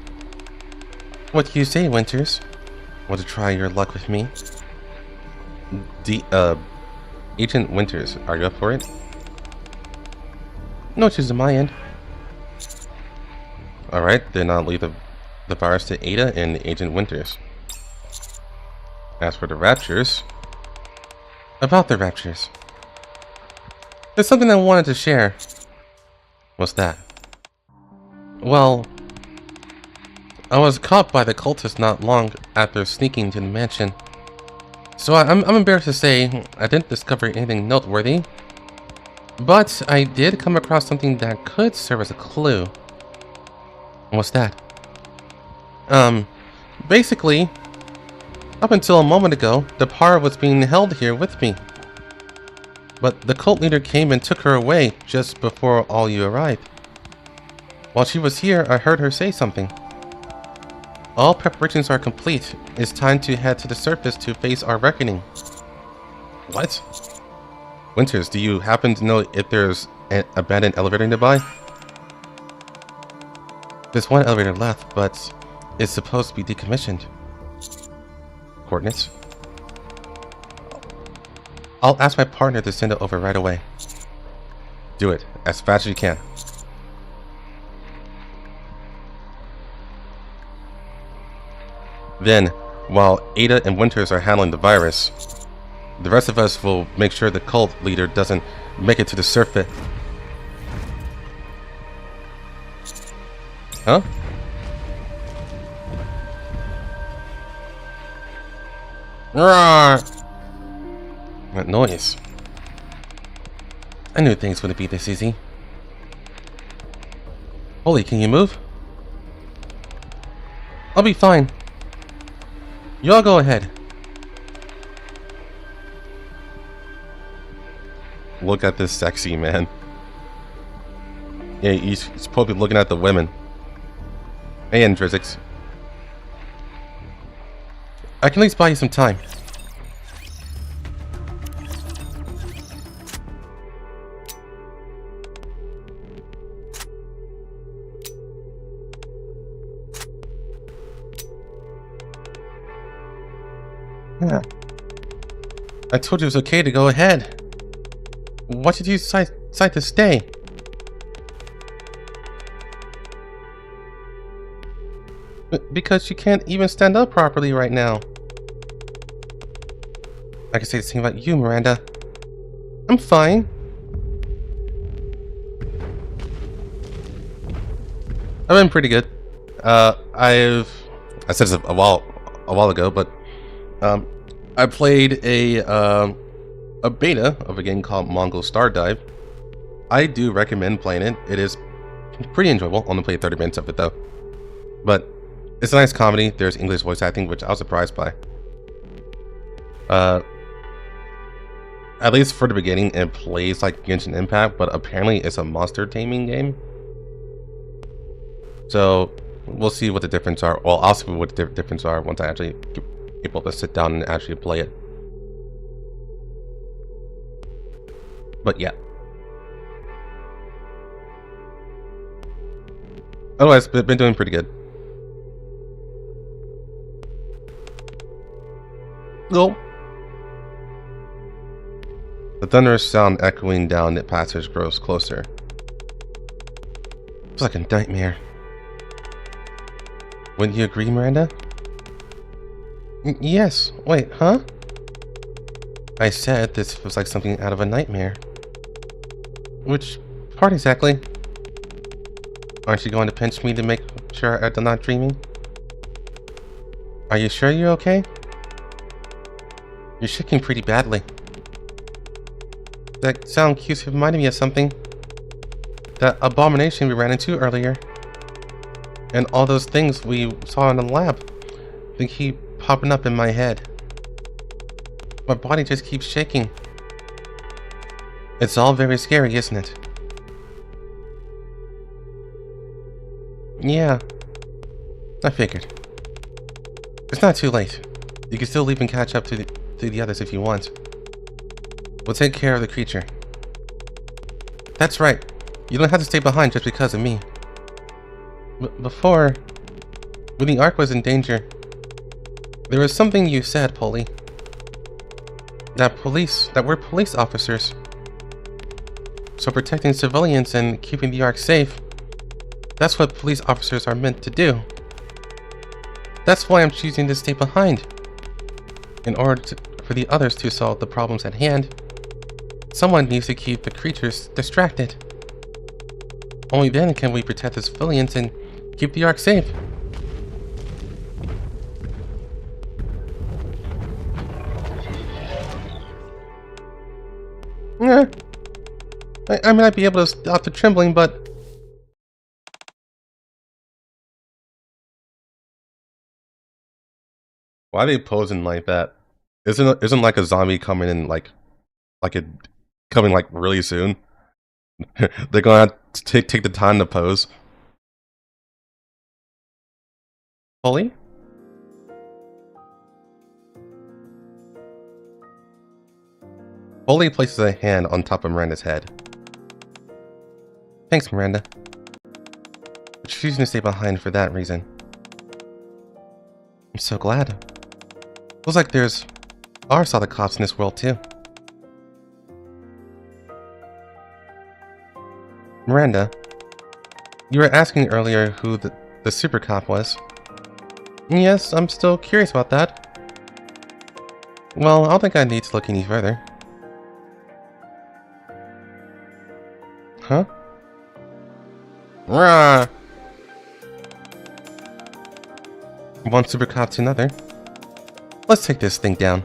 What do you say, Winters? Want to try your luck with me? Agent Winters, are you up for it? No issues on my end. Alright, then I'll leave the virus to Ada and Agent Winters. As for the Raptures... About the Raptures... There's something I wanted to share. What's that? Well... I was caught by the cultists not long after sneaking to the mansion. So I'm embarrassed to say I didn't discover anything noteworthy. But I did come across something that could serve as a clue. What's that? Basically, up until a moment ago, the Par was being held here with me. But the cult leader came and took her away just before all you arrived. While she was here, I heard her say something. All preparations are complete. It's time to head to the surface to face our reckoning. What? Winters, do you happen to know if there's an abandoned elevator nearby? There's one elevator left, but it's supposed to be decommissioned. Coordinates? I'll ask my partner to send it over right away. Do it, as fast as you can. Then, while Ada and Winters are handling the virus, the rest of us will make sure the cult leader doesn't make it to the surface. Huh? Roar! What noise? I knew things wouldn't be this easy. Holy, can you move? I'll be fine. Y'all go ahead. Look at this sexy man. Yeah, he's supposed to be looking at the women. Hey, Andrizix. I can at least buy you some time. Yeah. I told you it was okay to go ahead. Why did you decide to stay? Because you can't even stand up properly right now. I can say the same about you, Miranda. I'm fine. I've been pretty good. I said this a while ago, but I played a beta of a game called Mongol Star Dive. I do recommend playing it. It is pretty enjoyable. Only played 30 minutes of it though. But it's a nice comedy. There's English voice acting, which I was surprised by. At least for the beginning, it plays like Genshin Impact, but apparently it's a monster taming game. So we'll see what the difference are. Well, I'll see what the difference are once I actually get able to sit down and actually play it. But yeah. Otherwise, been doing pretty good. No. The thunderous sound echoing down the passage grows closer. It's like a nightmare. Wouldn't you agree, Miranda? Yes. Wait, huh? I said this was like something out of a nightmare. Which part exactly? Aren't you going to pinch me to make sure I'm not dreaming? Are you sure you're okay? You're shaking pretty badly. That sound keeps reminding me of something. That abomination we ran into earlier. And all those things we saw in the lab. They keep popping up in my head. My body just keeps shaking. It's all very scary, isn't it? Yeah. I figured. It's not too late. You can still leave and catch up to the others if you want. We'll take care of the creature. That's right. You don't have to stay behind just because of me. Before, when the Ark was in danger, there was something you said, Polly. That we're police officers. So protecting civilians and keeping the Ark safe, that's what police officers are meant to do. That's why I'm choosing to stay behind. In order for the others to solve the problems at hand, someone needs to keep the creatures distracted. Only then can we protect the civilians and keep the Ark safe. I might be able to stop the trembling, but... Why are they posing like that? Isn't like a zombie coming in like it coming like really soon? They're gonna have to take the time to pose. Polly? Polly places a hand on top of Miranda's head. Thanks, Miranda. But she's choosing to stay behind for that reason. I'm so glad. Looks like there's solid cops in this world too. Miranda, you were asking earlier who the super cop was. Yes, I'm still curious about that. Well, I don't think I need to look any further. Huh? Rah! One super cop to another. Let's take this thing down.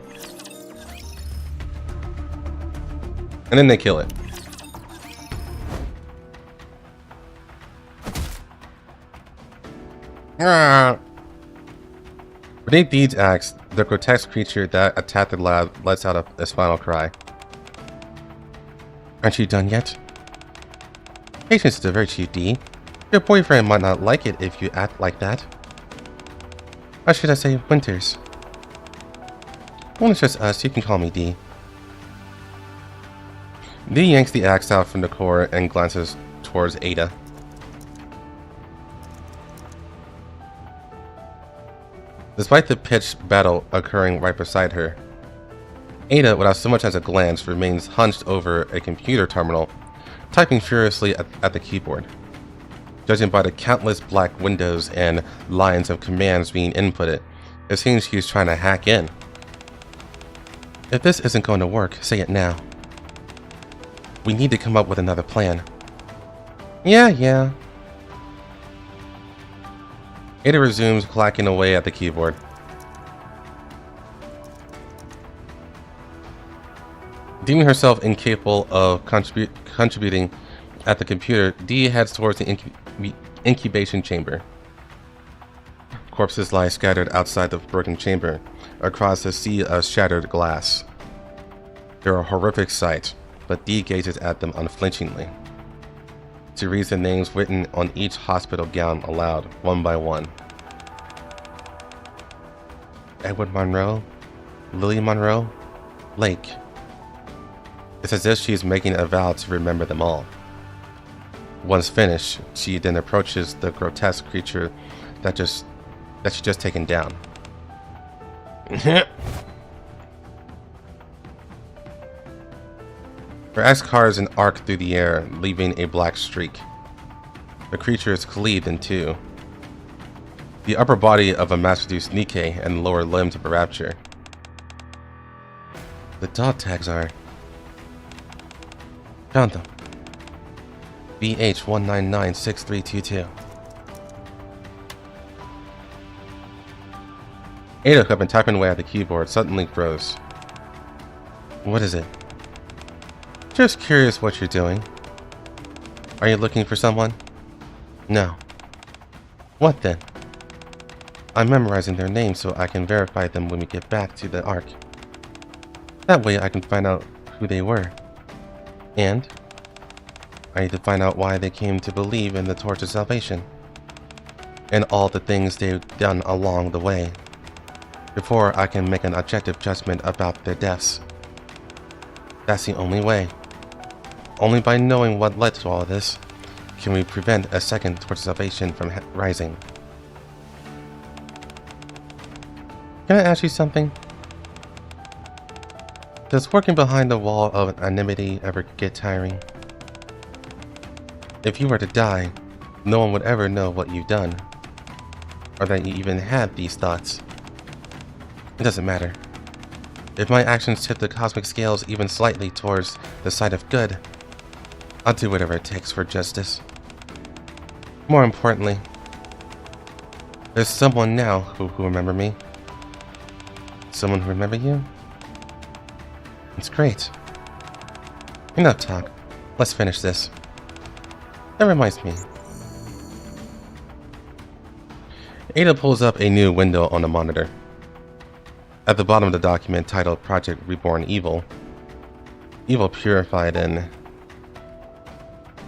And then they kill it. Beneath Deed's axe, the grotesque creature that attacked the lab lets out a final cry. Aren't you done yet? Patience is a virtue, Dee. Your boyfriend might not like it if you act like that. Or should I say Winters? When it's just us, you can call me Dee. Dee yanks the axe out from the core and glances towards Ada. Despite the pitched battle occurring right beside her, Ada, without so much as a glance, remains hunched over a computer terminal, typing furiously at the keyboard. Judging by the countless black windows and lines of commands being inputted, it seems she's trying to hack in. If this isn't going to work, say it now. We need to come up with another plan. Yeah. Ada resumes clacking away at the keyboard. Deeming herself incapable of contributing at the computer, Dee heads towards the incubation chamber. Corpses lie scattered outside the broken chamber, across a sea of shattered glass. They're a horrific sight, but Dee gazes at them unflinchingly. She reads the names written on each hospital gown aloud, one by one. Edward Monroe, Lily Monroe, Lake. It's as if she is making a vow to remember them all. Once finished, she then approaches the grotesque creature that she just taken down. Her axe carves an arc through the air, leaving a black streak. The creature is cleaved in two. The upper body of a mass-reduced NIKKE and the lower limbs of a rapture. The dog tags are... Found them. BH1996322. Ada, who had been typing away at the keyboard, suddenly froze. What is it? Just curious what you're doing. Are you looking for someone? No. What then? I'm memorizing their names so I can verify them when we get back to the Ark. That way I can find out who they were. And I need to find out why they came to believe in the Torch of Salvation. And all the things they've done along the way. Before I can make an objective judgment about their deaths. That's the only way. Only by knowing what led to all of this can we prevent a second Torch of Salvation from rising. Can I ask you something? Does working behind the wall of anonymity ever get tiring? If you were to die, no one would ever know what you've done, or that you even had these thoughts. It doesn't matter. If my actions tip the cosmic scales even slightly towards the side of good, I'll do whatever it takes for justice. More importantly, there's someone now who remember me. Someone who remember you? It's great. Enough talk. Let's finish this. That reminds me. Ada pulls up a new window on the monitor. At the bottom of the document titled Project Reborn Evil, Evil purified in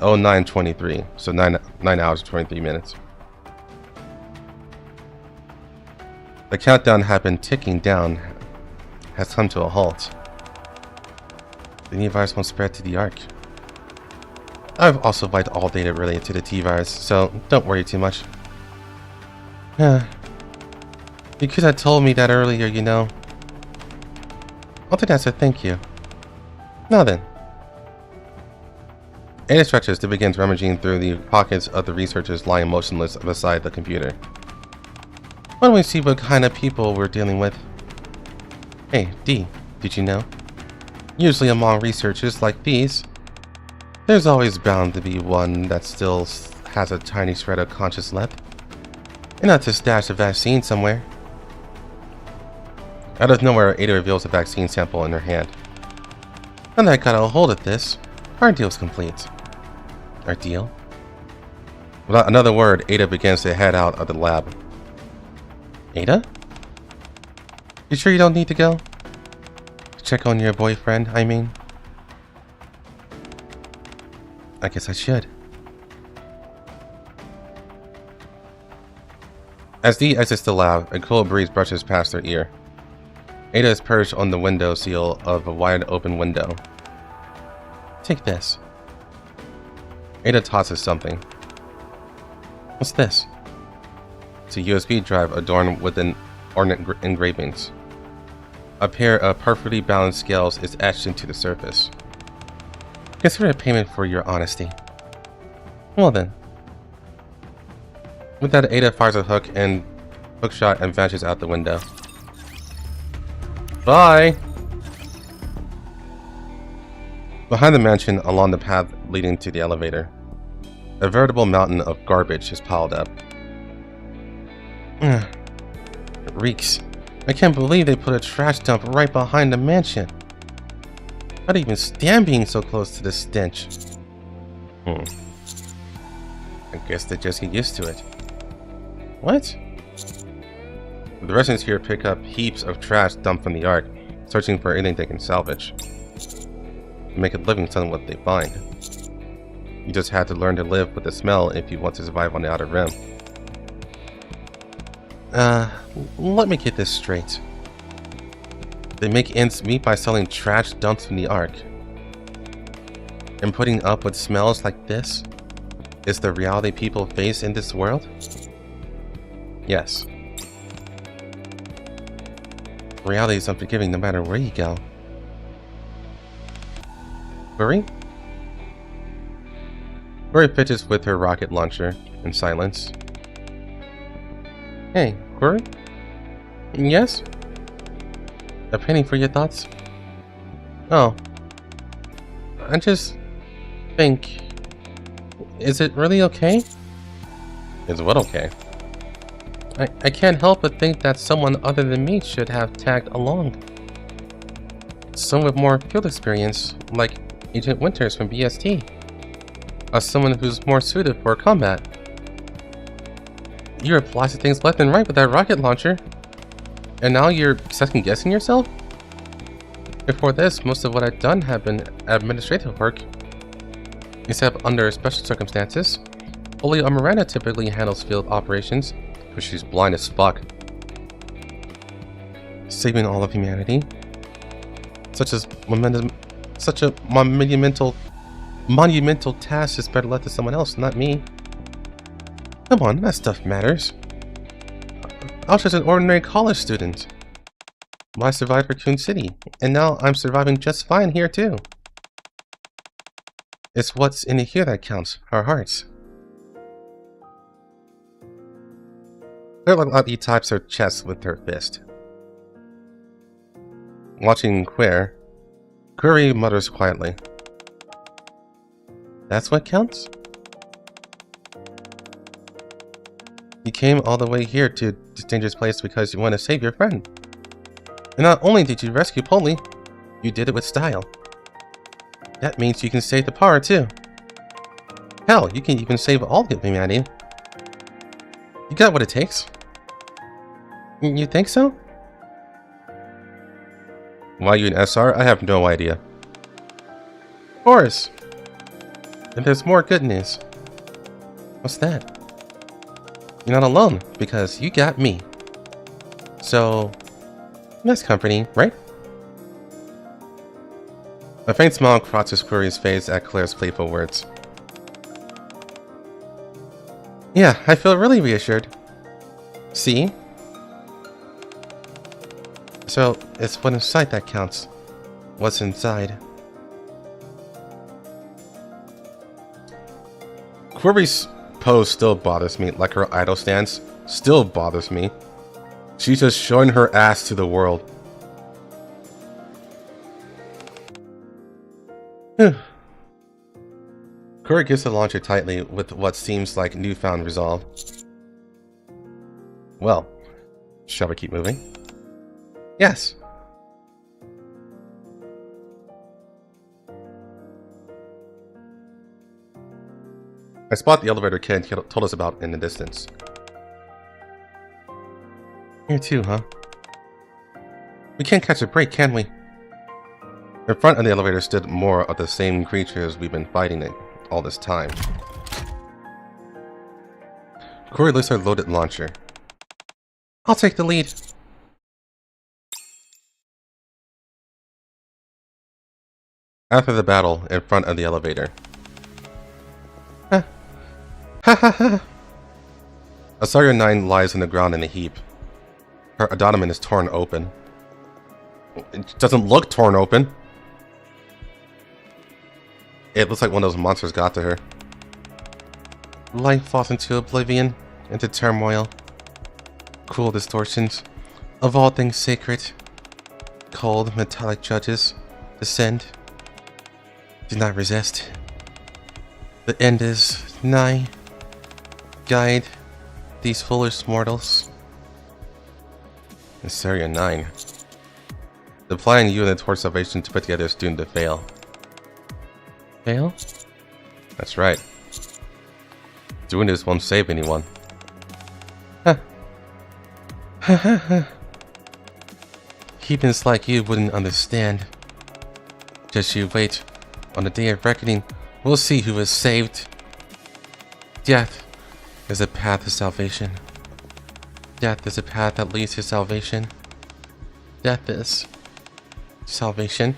0923, so 9 hours 23 minutes. The countdown had been ticking down, has come to a halt. The new virus won't spread to the Ark. I've also wiped all data related to the T-virus, so don't worry too much. You could have told me that earlier, you know. I'll take that as a thank you. Now then. Ada stretches to begin rummaging through the pockets of the researchers lying motionless beside the computer. Why don't we see what kind of people we're dealing with? Hey, Dee, did you know? Usually among researchers like these, there's always bound to be one that still has a tiny shred of conscious left. And not to stash a vaccine somewhere. Out of nowhere, Ada reveals a vaccine sample in her hand. Now that I got a hold of this, our deal's complete. Our deal? Without another word, Ada begins to head out of the lab. Ada? You sure you don't need to go? Check on your boyfriend, I mean? I guess I should. As Dee exits the lab, a cool breeze brushes past her ear. Ada is perched on the window sill of a wide open window. Take this. Ada tosses something. What's this? It's a USB drive adorned with ornate engravings. A pair of perfectly balanced scales is etched into the surface. Consider a payment for your honesty. Well then. With that, Ada fires a hook shot and vanishes out the window. Bye! Behind the mansion, along the path leading to the elevator, a veritable mountain of garbage is piled up. It reeks. I can't believe they put a trash dump right behind the mansion. How do you even stand being so close to this stench? I guess they just get used to it. What? The residents here pick up heaps of trash dumped from the Ark, searching for anything they can salvage. They make a living selling what they find. You just have to learn to live with the smell if you want to survive on the Outer Rim. Let me get this straight. They make ends meet by selling trash dumped from the Ark. And putting up with smells like this is the reality people face in this world? Yes. Reality is unforgiving no matter where you go. Hurry? Rory pitches with her rocket launcher in silence. Hey, Corey? Yes? A penny for your thoughts? Oh. I just think... Is it really okay? Is what okay? I can't help but think that someone other than me should have tagged along. Someone with more field experience, like Agent Winters from BST. Or someone who's more suited for combat. You were blasting things left and right with that rocket launcher. And now you're second guessing yourself? Before this, most of what I've done have been administrative work. Except under special circumstances. Only Miranda typically handles field operations, because she's blind as fuck. Saving all of humanity. Such a monumental task is better left to someone else, not me. Come on, that stuff matters. I was just an ordinary college student. Well, I survived Raccoon City, and now I'm surviving just fine here too. It's what's in here that counts, our hearts. Claire taps her chest with her fist. Watching Claire, Curry mutters quietly. That's what counts? You came all the way here to this dangerous place because you want to save your friend. And not only did you rescue Polly, you did it with style. That means you can save the power too. Hell, you can even save all of humanity. You got what it takes. You think so? Why you an SR? I have no idea. Of course. And there's more good news. What's that? You're not alone, because you got me. So, that's comforting, right? A faint smile crosses Query's face at Claire's playful words. Yeah, I feel really reassured. See? So, it's what's inside that counts. What's inside. Query's pose still bothers me, like her idol stance still bothers me. She's just showing her ass to the world. Query gives the launcher tightly with what seems like newfound resolve. Well, shall we keep moving? Yes. I spot the elevator Ken told us about in the distance. Here too, huh? We can't catch a break, can we? In front of the elevator stood more of the same creatures we've been fighting all this time. Corey lifts her loaded launcher. I'll take the lead. After the battle, in front of the elevator. Ha ha ha! Asaria 9 lies on the ground in a heap. Her abdomen is torn open. It doesn't look torn open. It looks like one of those monsters got to her. Life falls into oblivion, into turmoil. Cruel distortions of all things sacred. Cold, metallic judges descend. Do not resist. The end is nigh. Guide these foolish mortals. Asaria 9. Deploying unit towards salvation to put together a student to fail. Fail? That's right. Doing this won't save anyone. Huh. Heathens like you wouldn't understand. Just you wait. On the day of reckoning, we'll see who is saved. Death is a path to salvation. Death is a path that leads to salvation. Death is salvation.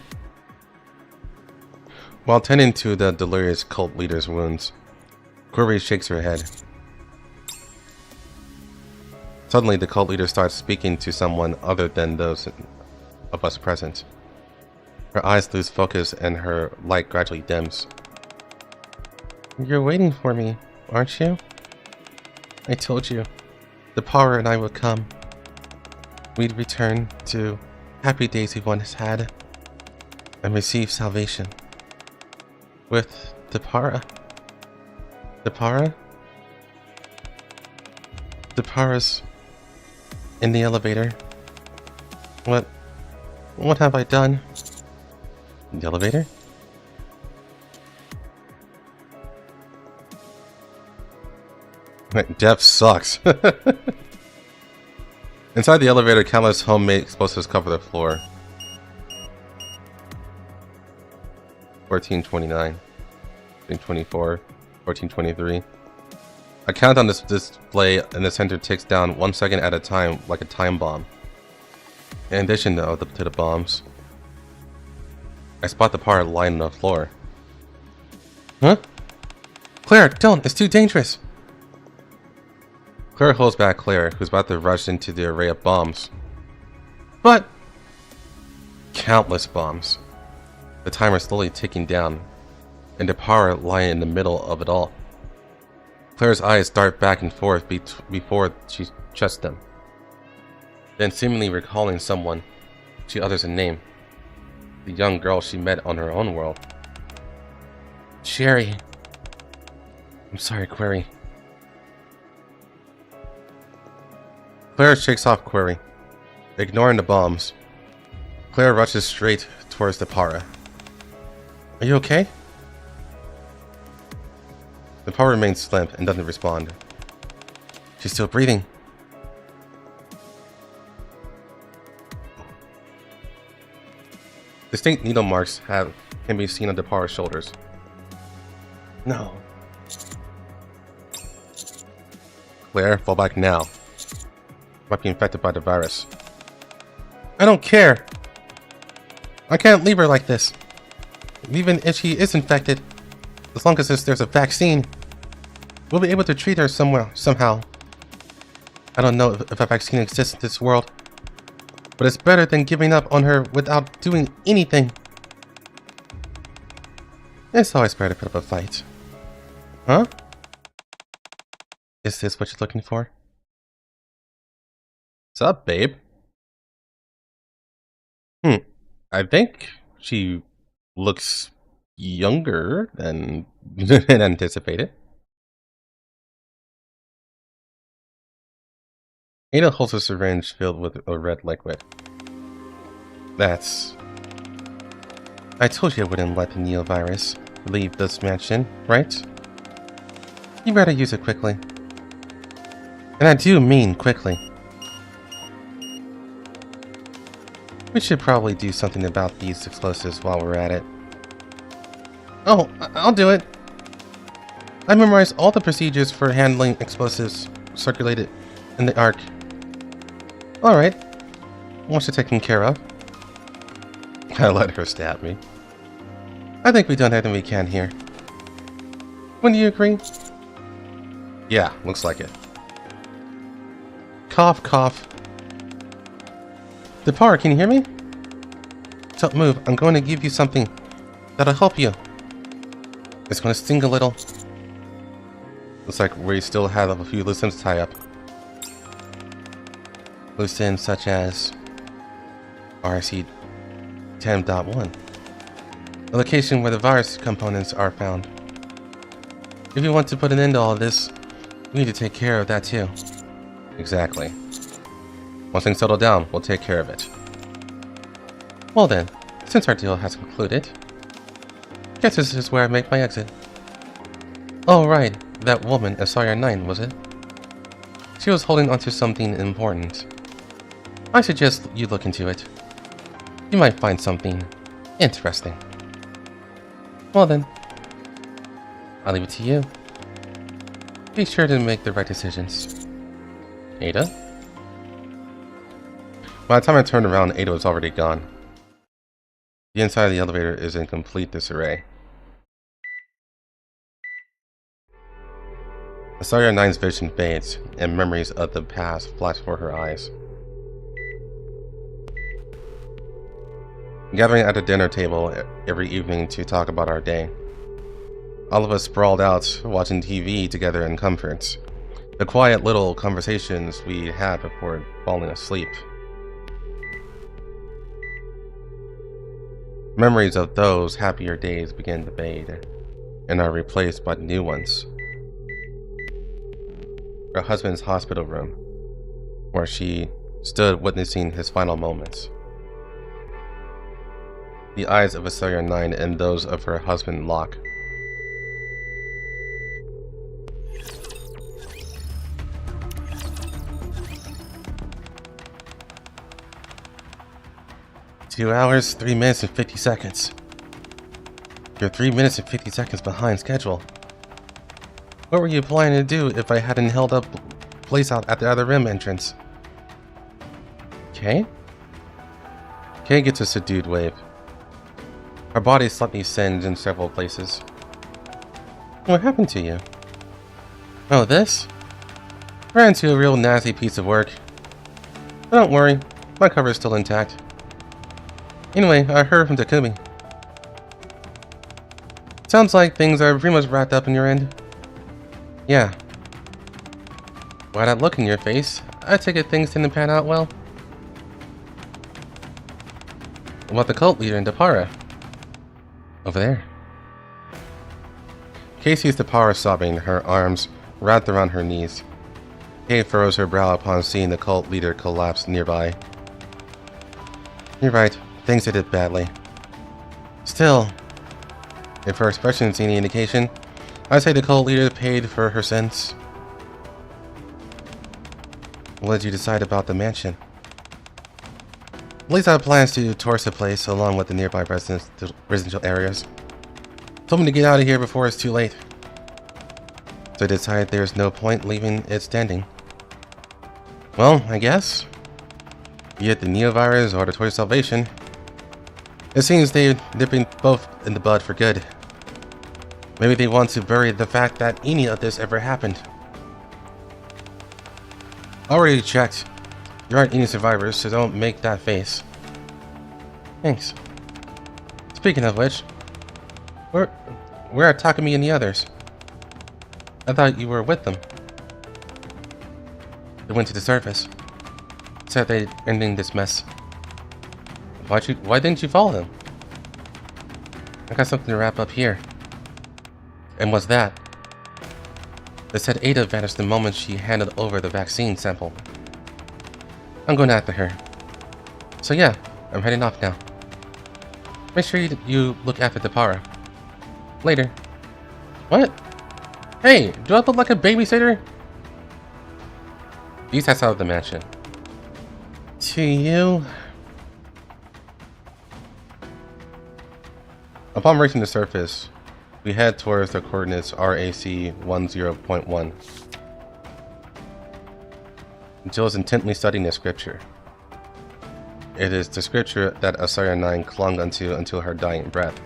While tending to the delirious cult leader's wounds, Query shakes her head. Suddenly, the cult leader starts speaking to someone other than those of us present. Her eyes lose focus and her light gradually dims. You're waiting for me, aren't you? I told you, the power and I would come. We'd return to happy days we once had and receive salvation. With the Para. The Para? The Para's in the elevator. What have I done? The elevator? Depth sucks. Inside the elevator, countless homemade explosives cover the floor. 1429, 1424, 1423. A count on this display in the center ticks down 1 second at a time, like a time bomb. In addition to the bombs, I spot the part lying on the floor. Huh? Claire, don't! It's too dangerous! Claire holds back Claire, who's about to rush into the array of bombs. But countless bombs. The timer slowly ticking down, and the power lying in the middle of it all. Claire's eyes dart back and forth before she shuts them. Then, seemingly recalling someone, she utters a name. The young girl she met on her own world. Sherry. I'm sorry, Query. Claire shakes off Query. Ignoring the bombs, Claire rushes straight towards the Para. Are you okay? The Para remains limp and doesn't respond. She's still breathing. Distinct needle marks can be seen on the Para's shoulders. No. Claire, fall back now. Might be infected by the virus. I don't care. I can't leave her like this. Even if she is infected, as long as there's a vaccine, we'll be able to treat her somehow. I don't know if a vaccine exists in this world, but it's better than giving up on her without doing anything. It's always better to put up a fight. Huh? Is this what you're looking for? What's up, babe? I think she looks younger than anticipated. Ada holds a syringe filled with a red liquid. I told you I wouldn't let the neovirus leave this mansion, right? You better use it quickly. And I do mean quickly. We should probably do something about these explosives while we're at it. Oh, I'll do it. I memorized all the procedures for handling explosives circulated in the Ark. Alright. Once you're taken care of. I let her stab me. I think we've done everything we can here. Wouldn't you agree? Yeah, looks like it. Cough, cough. The Para, can you hear me? Don't move. I'm going to give you something that'll help you. It's going to sting a little. Looks like we still have a few loose ends to tie up. Loose ends such as RC 10.1, the location where the virus components are found. If you want to put an end to all of this, we need to take care of that too. Exactly. Once things settle down, we'll take care of it. Well then, since our deal has concluded, guess this is where I make my exit. Oh right, that woman at Sawyer 9, was it? She was holding onto something important. I suggest you look into it. You might find something interesting. Well then, I'll leave it to you. Be sure to make the right decisions. Ada? By the time I turned around, Ada was already gone. The inside of the elevator is in complete disarray. Sawyer 9's vision fades, and memories of the past flash before her eyes. Gathering at a dinner table every evening to talk about our day. All of us sprawled out, watching TV together in comfort. The quiet little conversations we had before falling asleep. Memories of those happier days begin to fade, and are replaced by new ones. Her husband's hospital room, where she stood witnessing his final moments. The eyes of a Sawyer 9 and those of her husband lock. "2 hours, 3 minutes, and 50 seconds. You're 3 minutes and 50 seconds behind schedule. What were you planning to do if I hadn't held up place out at the other rim entrance?" Kay? Kay gets a subdued wave. Her body slightly singed in several places. "What happened to you?" "Oh, this? Ran into a real nasty piece of work. But don't worry, my cover is still intact. Anyway, I heard from Takumi. Sounds like things are pretty much wrapped up in your end." "Yeah. By that look in your face, I take it things didn't pan out well." "What about the cult leader in Dapara?" "Over there." Kay sees Dapara sobbing, her arms wrapped around her knees. Kay furrows her brow upon seeing the cult leader collapse nearby. "You're right, things ended badly. Still, if her expression is any indication, I'd say the cult leader paid for her sins." "What did you decide about the mansion?" "Police have plans to tourist the place along with the nearby residential areas. Told me to get out of here before it's too late. So I decided there's no point leaving it standing. Well, I guess. Be it the Neovirus or the Toy Salvation. It seems they're nipping both in the bud for good. Maybe they want to bury the fact that any of this ever happened." "Already checked. You aren't any survivors, so don't make that face." "Thanks. Speaking of which, where are Takumi and the others? I thought you were with them." "They went to the surface. Said they're ending this mess." Why didn't you follow them?" "I got something to wrap up here." "And what's that?" "They said Ada vanished the moment she handed over the vaccine sample. I'm going after her. So yeah, I'm heading off now. Make sure you look after Dapara. Later." "What? Hey, do I look like a babysitter?" These heads out of the mansion. "To you?" Upon reaching the surface, we head towards the coordinates RAC 10.1. Jill is intently studying the scripture. It is the scripture that Asaya 9 clung until her dying breath.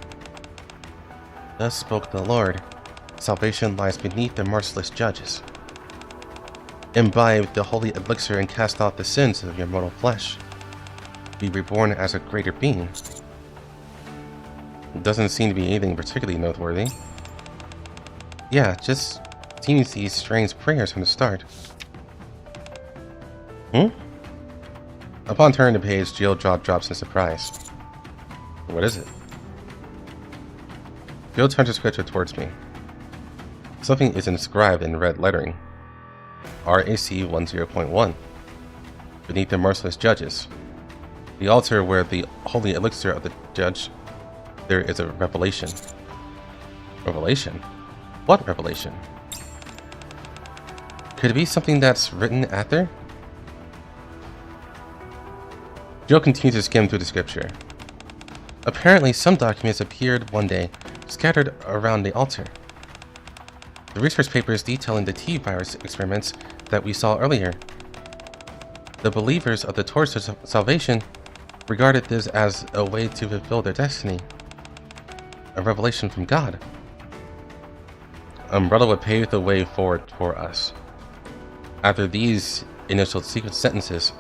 "Thus spoke the Lord, salvation lies beneath the merciless judges. Imbibe the holy elixir and cast out the sins of your mortal flesh. Be reborn as a greater being." It doesn't seem to be anything particularly noteworthy. Yeah, just seems these strange prayers from the start. Upon turning the page, Jill drops in surprise. "What is it?" Jill turns the scripture towards me. Something is inscribed in red lettering. RAC 10.1. Beneath the merciless judges. The altar where the holy elixir of the judge, there is a revelation. Revelation? What revelation? Could it be something that's written at there? Joe continues to skim through the scripture. Apparently, some documents appeared one day, scattered around the altar. The research papers detailing the T-virus experiments that we saw earlier. The believers of the Torch of Salvation regarded this as a way to fulfill their destiny. A revelation from God. Umbrella would pave the way forward for us. After these initial secret sentences,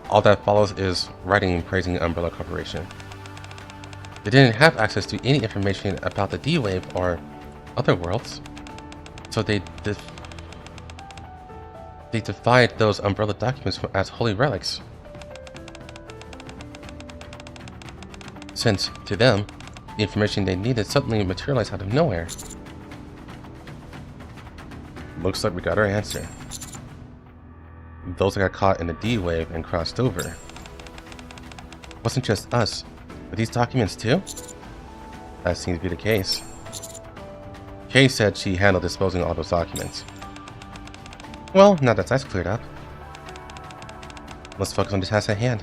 all that follows is writing praising Umbrella Corporation. They didn't have access to any information about the D-Wave or other worlds, so they defied those Umbrella documents as holy relics. Since, to them, the information they needed suddenly materialized out of nowhere. Looks like we got our answer. Those that got caught in the D-Wave and crossed over. Wasn't just us, but these documents too? That seems to be the case. Kay said she handled disposing of all those documents. Well, now that that's cleared up, let's focus on the task at hand.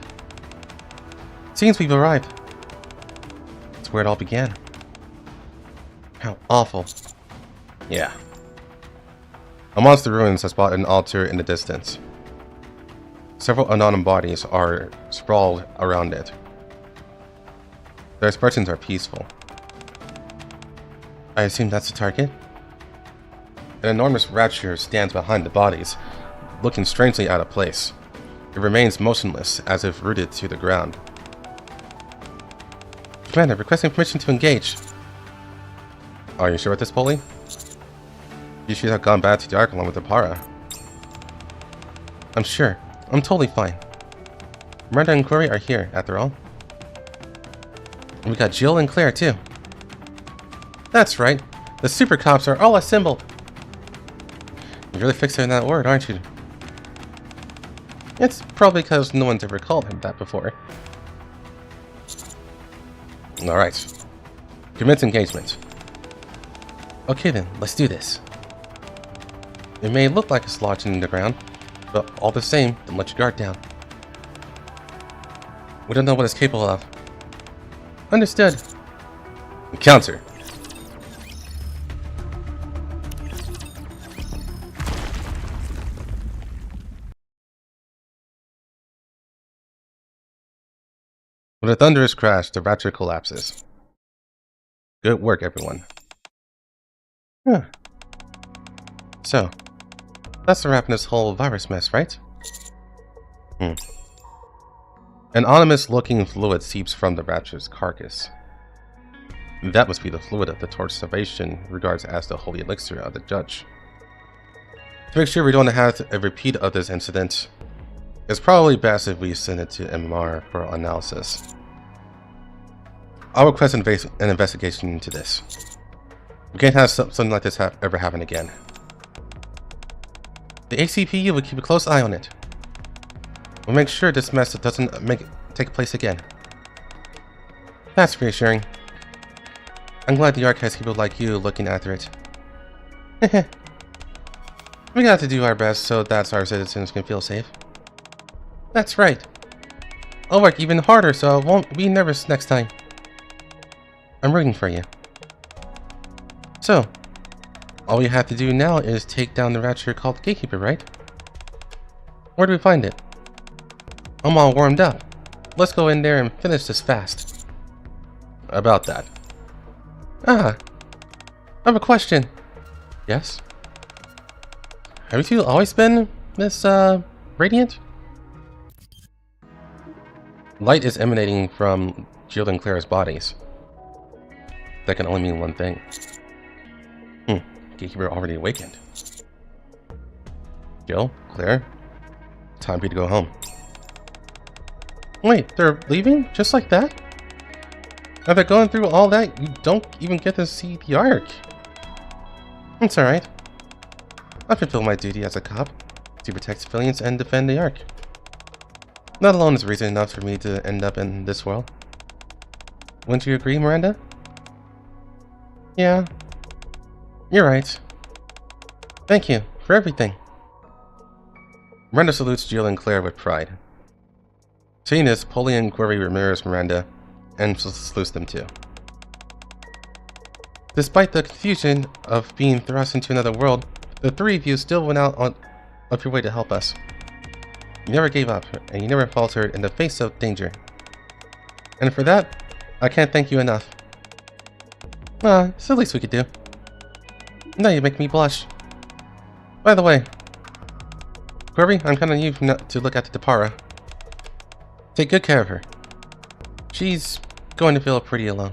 Seems we've arrived. It's where it all began. How awful. Yeah. Amongst the ruins, I spot an altar in the distance. Several unknown bodies are sprawled around it. Their expressions are peaceful. I assume that's the target? An enormous rapture stands behind the bodies, looking strangely out of place. It remains motionless, as if rooted to the ground. Commander, requesting permission to engage. Are you sure with this, Polly? You should have gone back to the Ark along with the Para. I'm sure. I'm totally fine. Miranda and Corey are here, after all. And we got Jill and Claire, too. That's right. The super cops are all assembled. You're really fixated on that word, aren't you? It's probably because no one's ever called him that before. Alright. Commence engagement. Okay then, let's do this. It may look like it's lodged in the ground, but all the same, don't let your guard down. We don't know what it's capable of. Understood. Encounter. With a thunderous crash, the rapture collapses. Good work, everyone. Huh. So, that's the wrap in this whole virus mess, right? An ominous-looking fluid seeps from the rapture's carcass. That must be the fluid of the Torch Salvation regards as the holy elixir of the judge. To make sure we don't have a repeat of this incident, it's probably best if we send it to MMR for analysis. I'll request an investigation into this. We can't have something like this ever happen again. The ACPU will keep a close eye on it. We'll make sure this mess doesn't take place again. That's reassuring. I'm glad the Ark has people like you looking after it. We got to do our best so that our citizens can feel safe. That's right. I'll work even harder so I won't be nervous next time. I'm rooting for you. So, all we have to do now is take down the rapture called Gatekeeper, right? Where do we find it? I'm all warmed up. Let's go in there and finish this fast. About that. I have a question. Yes? Have you two always been this, radiant? Light is emanating from Jill and Claire's bodies. That can only mean one thing. Gatekeeper already awakened. Jill, Claire, time for you to go home. Wait, they're leaving? Just like that? After going through all that, you don't even get to see the Ark. It's alright. I fulfill my duty as a cop to protect civilians and defend the Ark. That alone is reason enough for me to end up in this world. Wouldn't you agree, Miranda? Yeah. You're right. Thank you for everything. Miranda salutes Jill and Claire with pride. Seeing this, Polly and Query remembers Miranda and salutes them too. Despite the confusion of being thrust into another world, the three of you still went out of your way to help us. You never gave up, and you never faltered in the face of danger. And for that, I can't thank you enough. It's the least we could do. Now you make me blush. By the way, Query, I'm counting on you to look after Depara. Take good care of her. She's going to feel pretty alone.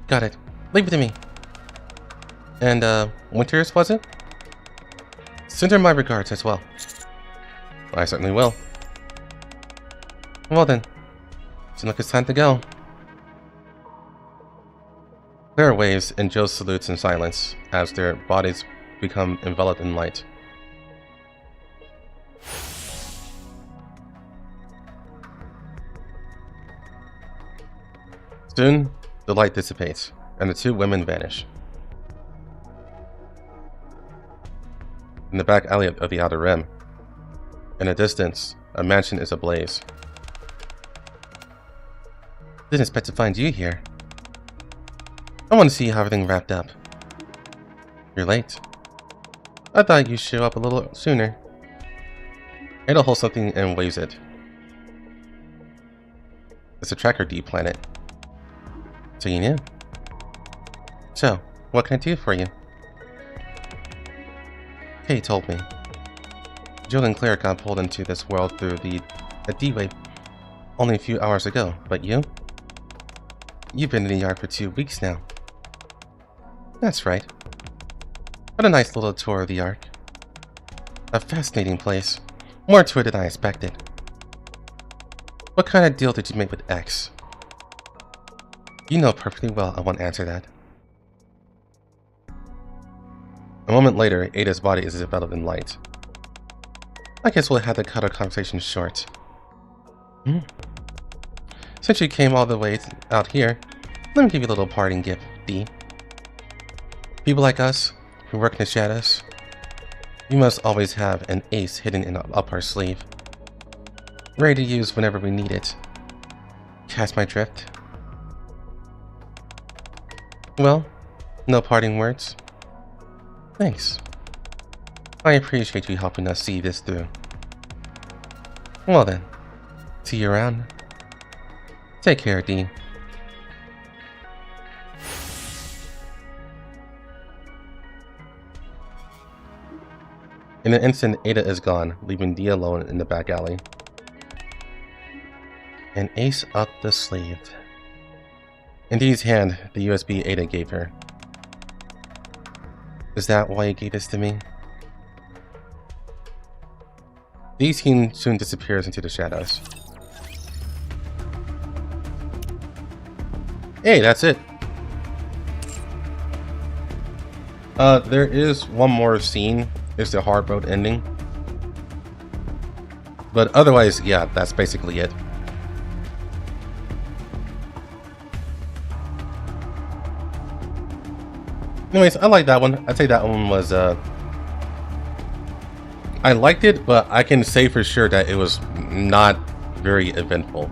Got it. Leave it to me. And, Winters, was it? Send her my regards as well. I certainly will. Well then, seems like it's time to go. Claire waves and Joe salutes in silence as their bodies become enveloped in light. Soon, the light dissipates, and the two women vanish. In the back alley of the Outer Rim, in the distance, a mansion is ablaze. Didn't expect to find you here. I want to see how everything wrapped up. You're late. I thought you'd show up a little sooner. Ada holds something and waves it. It's a Tracker D planet. So you knew. So, what can I do for you? Kay told me. Jill and Claire got pulled into this world through a D-wave only a few hours ago, but you? You've been in the yard for 2 weeks now. That's right. What a nice little tour of the Ark. A fascinating place. More to it than I expected. What kind of deal did you make with X? You know perfectly well I won't answer that. A moment later, Ada's body is enveloped in light. I guess we'll have to cut our conversation short. Since you came all the way out here, let me give you a little parting gift, D. People like us, who work in the shadows, we must always have an ace hidden up our sleeve, ready to use whenever we need it. Catch my drift? Well, no parting words. Thanks. I appreciate you helping us see this through. Well then, see you around. Take care, Dean. In an instant, Ada is gone, leaving Dee alone in the back alley. An ace up the sleeve. In Dee's hand, the USB Ada gave her. Is that why you gave this to me? Dee soon disappears into the shadows. Hey, that's it. There is one more scene. It's the hard road ending. But otherwise, yeah, that's basically it. Anyways, I like that one. I'd say that one was, I liked it, but I can say for sure that it was not very eventful.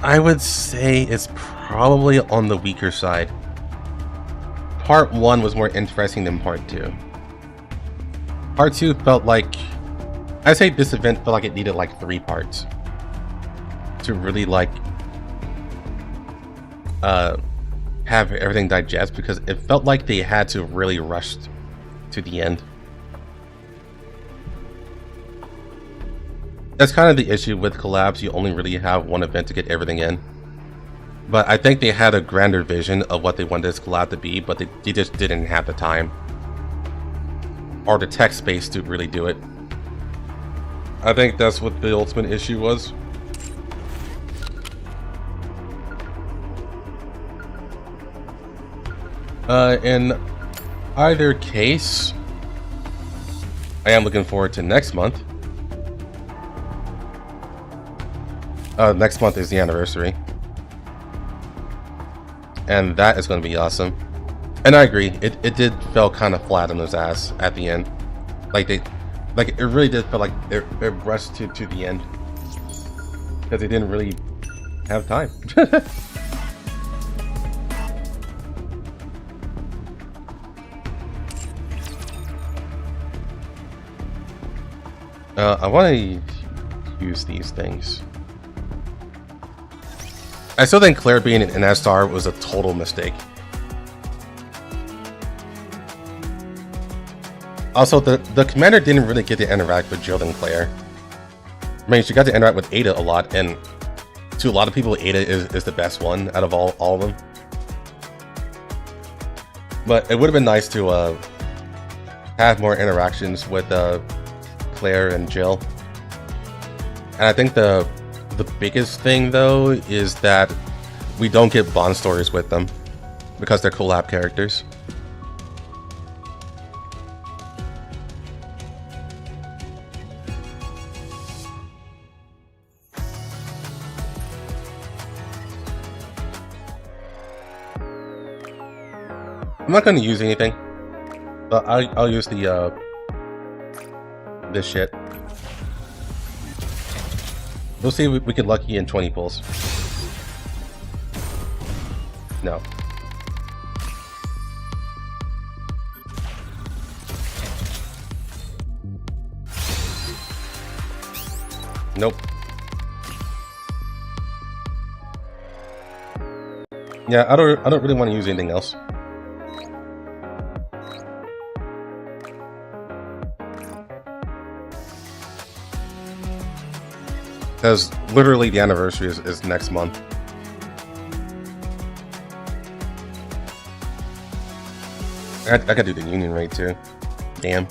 I would say it's probably on the weaker side. Part 1 was more interesting than Part 2. Part 2 felt like... I'd say this event felt like it needed like 3 parts to really like have everything digest, because it felt like they had to really rush to the end. That's kind of the issue with collabs. You only really have one event to get everything in. But I think they had a grander vision of what they wanted this collab to be, but they just didn't have the time or the tech space to really do it. I think that's what the ultimate issue was. And Either case, I am looking forward to next month. Next month is the anniversary. And that is going to be awesome. And I agree, it did feel kind of flat on his ass at the end. Like it really did feel like it rushed to the end. Because they didn't really have time. I want to use these things. I still think Claire being an S-Star was a total mistake. Also, the commander didn't really get to interact with Jill and Claire. I mean, she got to interact with Ada a lot, and to a lot of people, Ada is the best one out of all of them. But it would have been nice to have more interactions with Claire and Jill. And I think the biggest thing, though, is that we don't get Bond stories with them because they're collab characters. I'm not going to use anything, but I'll use the this shit. We'll see if we get lucky in 20 pulls. No. Nope. Yeah, I don't really want to use anything else. Because literally the anniversary is next month. I could do the union rate too. Damn.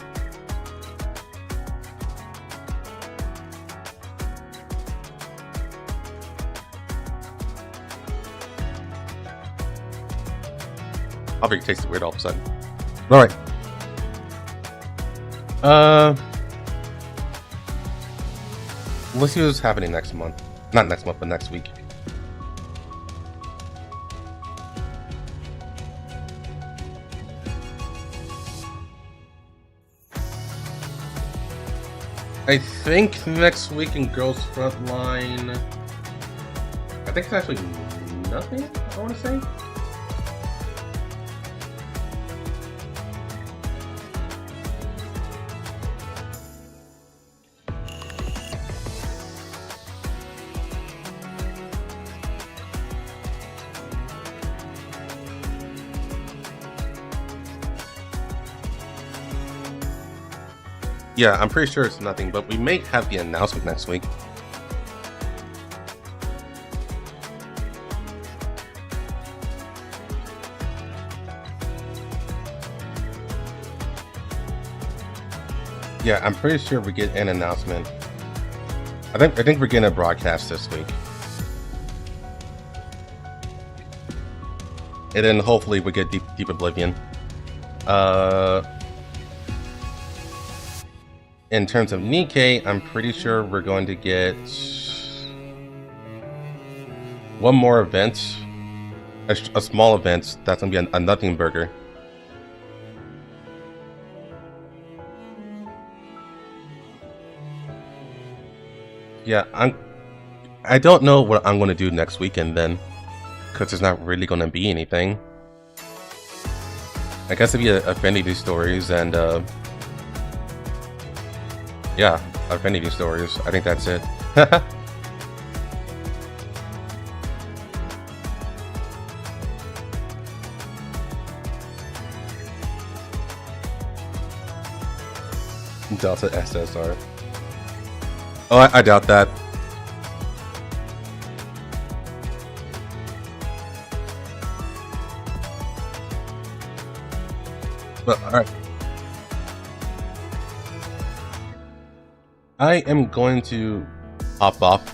I'll be tasting weird all of a sudden. Alright. Let's see what's happening next month. Not next month, but next week. I think next week in Girls Frontline, I think it's actually nothing, I want to say. Yeah, I'm pretty sure it's nothing, but we may have the announcement next week. Yeah, I'm pretty sure we get an announcement. I think we're getting a broadcast this week. And then hopefully we get Deep Oblivion. In terms of NIKKE, I'm pretty sure we're going to get one more event, a small event. That's going to be a nothing burger. Yeah, I don't know what I'm going to do next weekend then, because there's not really going to be anything. I guess it'll be Affinity Stories and yeah, Affinity Stories. I think that's it. Delta SSR. Oh, I doubt that. But alright. I am going to hop off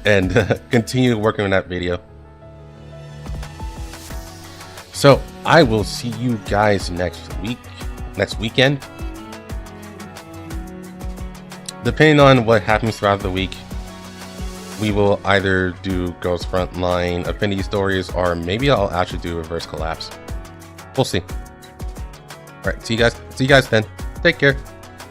and continue working on that video. So, I will see you guys next weekend. Depending on what happens throughout the week, we will either do Ghost Frontline Affinity Stories, or maybe I'll actually do Reverse Collapse. We'll see. Alright, see you guys then. Take care.